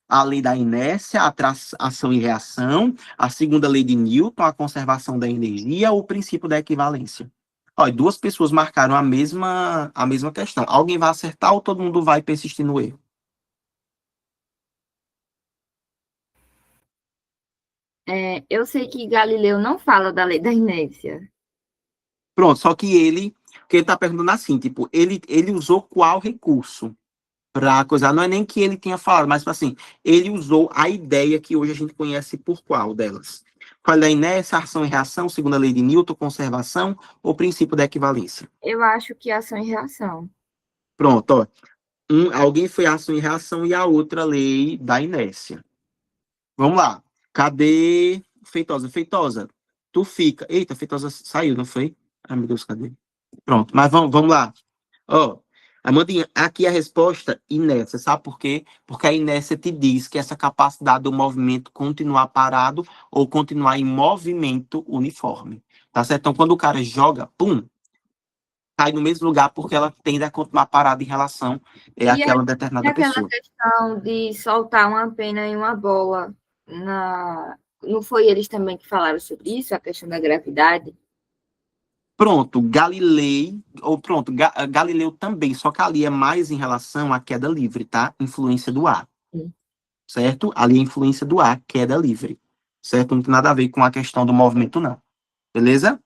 A lei da inércia, a ação e reação, a segunda lei de Newton, a conservação da energia, o princípio da equivalência. Olha, duas pessoas marcaram a mesma questão. Alguém vai acertar ou todo mundo vai persistir no erro? Eu sei que Galileu não fala da lei da inércia. Pronto, só que ele está perguntando assim, tipo, ele usou qual recurso para coisa? Não é nem que ele tenha falado, mas assim, ele usou a ideia que hoje a gente conhece por qual delas? Qual é a inércia, ação e reação, segunda lei de Newton, conservação ou princípio da equivalência? Eu acho que ação e reação. Pronto, ó. Alguém foi ação e reação e a outra lei da inércia. Vamos lá. Cadê Feitosa? Feitosa, tu fica. Eita, Feitosa saiu, não foi? Ai, meu Deus, cadê? Pronto, mas vamos lá. Ó, Amandinha, aqui a resposta, inércia. Sabe por quê? Porque a inércia te diz que essa capacidade do movimento continuar parado ou continuar em movimento uniforme. Tá certo? Então, quando o cara joga, pum, cai no mesmo lugar porque ela tende a continuar parada em relação àquela determinada Aquela pessoa. questão de soltar uma pena em uma bola, não foi eles também que falaram sobre isso, a questão da gravidade? Pronto, Galileu também, só que ali é mais em relação à queda livre, tá? Influência do ar, certo? Ali é influência do ar, queda livre, certo? Não tem nada a ver com a questão do movimento, não. Beleza?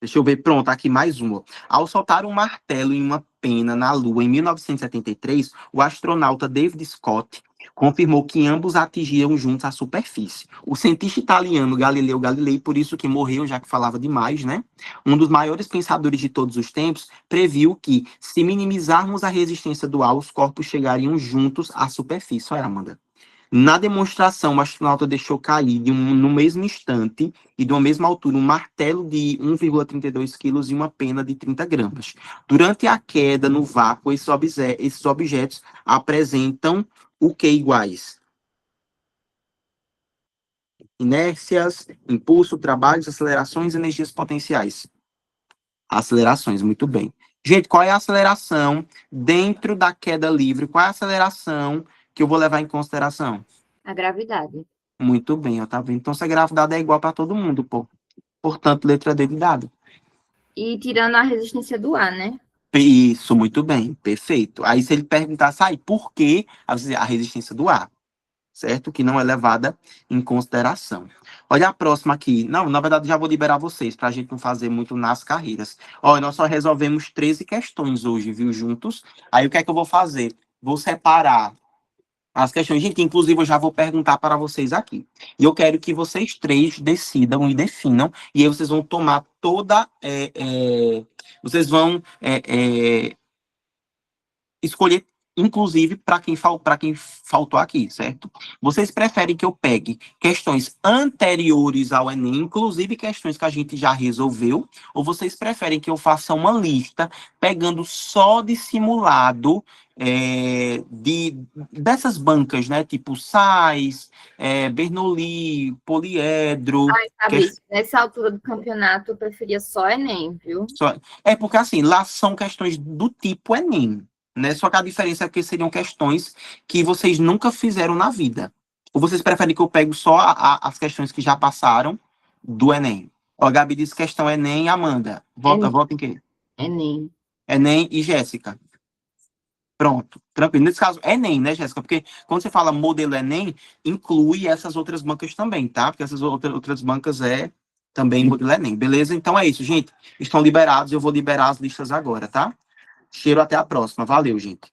Deixa eu ver, pronto, aqui mais uma. Ao soltar um martelo em uma pena na Lua em 1973, o astronauta David Scott confirmou que ambos atingiram juntos a superfície. O cientista italiano Galileu Galilei, por isso que morreu, já que falava demais, né? Um dos maiores pensadores de todos os tempos, previu que, se minimizarmos a resistência do ar, os corpos chegariam juntos à superfície. Olha, Amanda. Na demonstração, o astronauta deixou cair no mesmo instante e de uma mesma altura um martelo de 1,32 quilos e uma pena de 30 gramas. Durante a queda no vácuo, esses objetos apresentam o que iguais? Inércias, impulso, trabalhos, acelerações e energias potenciais. Acelerações, muito bem. Gente, qual é a aceleração dentro da queda livre? Qual é a aceleração que eu vou levar em consideração? A gravidade. Muito bem, ó, tá vendo? Então, se a gravidade é igual para todo mundo, pô. Portanto, letra D de dado. E tirando a resistência do ar, né? Isso, muito bem, perfeito. Aí, se ele perguntasse, por que a resistência do ar? Certo? Que não é levada em consideração. Olha a próxima aqui. Não, na verdade, já vou liberar vocês, para a gente não fazer muito nas carreiras. Olha, nós só resolvemos 13 questões hoje, viu, juntos. Aí, o que é que eu vou fazer? Vou separar as questões. Gente, inclusive, eu já vou perguntar para vocês aqui. E eu quero que vocês três decidam e definam. E aí, vocês vão tomar toda... vocês vão escolher, inclusive, para quem faltou aqui, certo? Vocês preferem que eu pegue questões anteriores ao Enem, inclusive questões que a gente já resolveu, ou vocês preferem que eu faça uma lista pegando só de simulado dessas bancas, né? Tipo Sais, Bernoulli, Poliedro. Sabe, nessa altura do campeonato, eu preferia só Enem, viu? Porque, assim, lá são questões do tipo Enem. Né? Só que a diferença é que seriam questões que vocês nunca fizeram na vida. Ou vocês preferem que eu pegue só as questões que já passaram do Enem? Ó, a Gabi disse questão Enem, Amanda. Vota em quem? Enem. Enem e Jéssica. Pronto, tranquilo. Nesse caso, Enem, né, Jéssica? Porque quando você fala modelo Enem, inclui essas outras bancas também, tá? Porque essas outras bancas é também modelo Enem, beleza? Então é isso, gente. Estão liberados, eu vou liberar as listas agora, tá? Cheiro, até a próxima. Valeu, gente.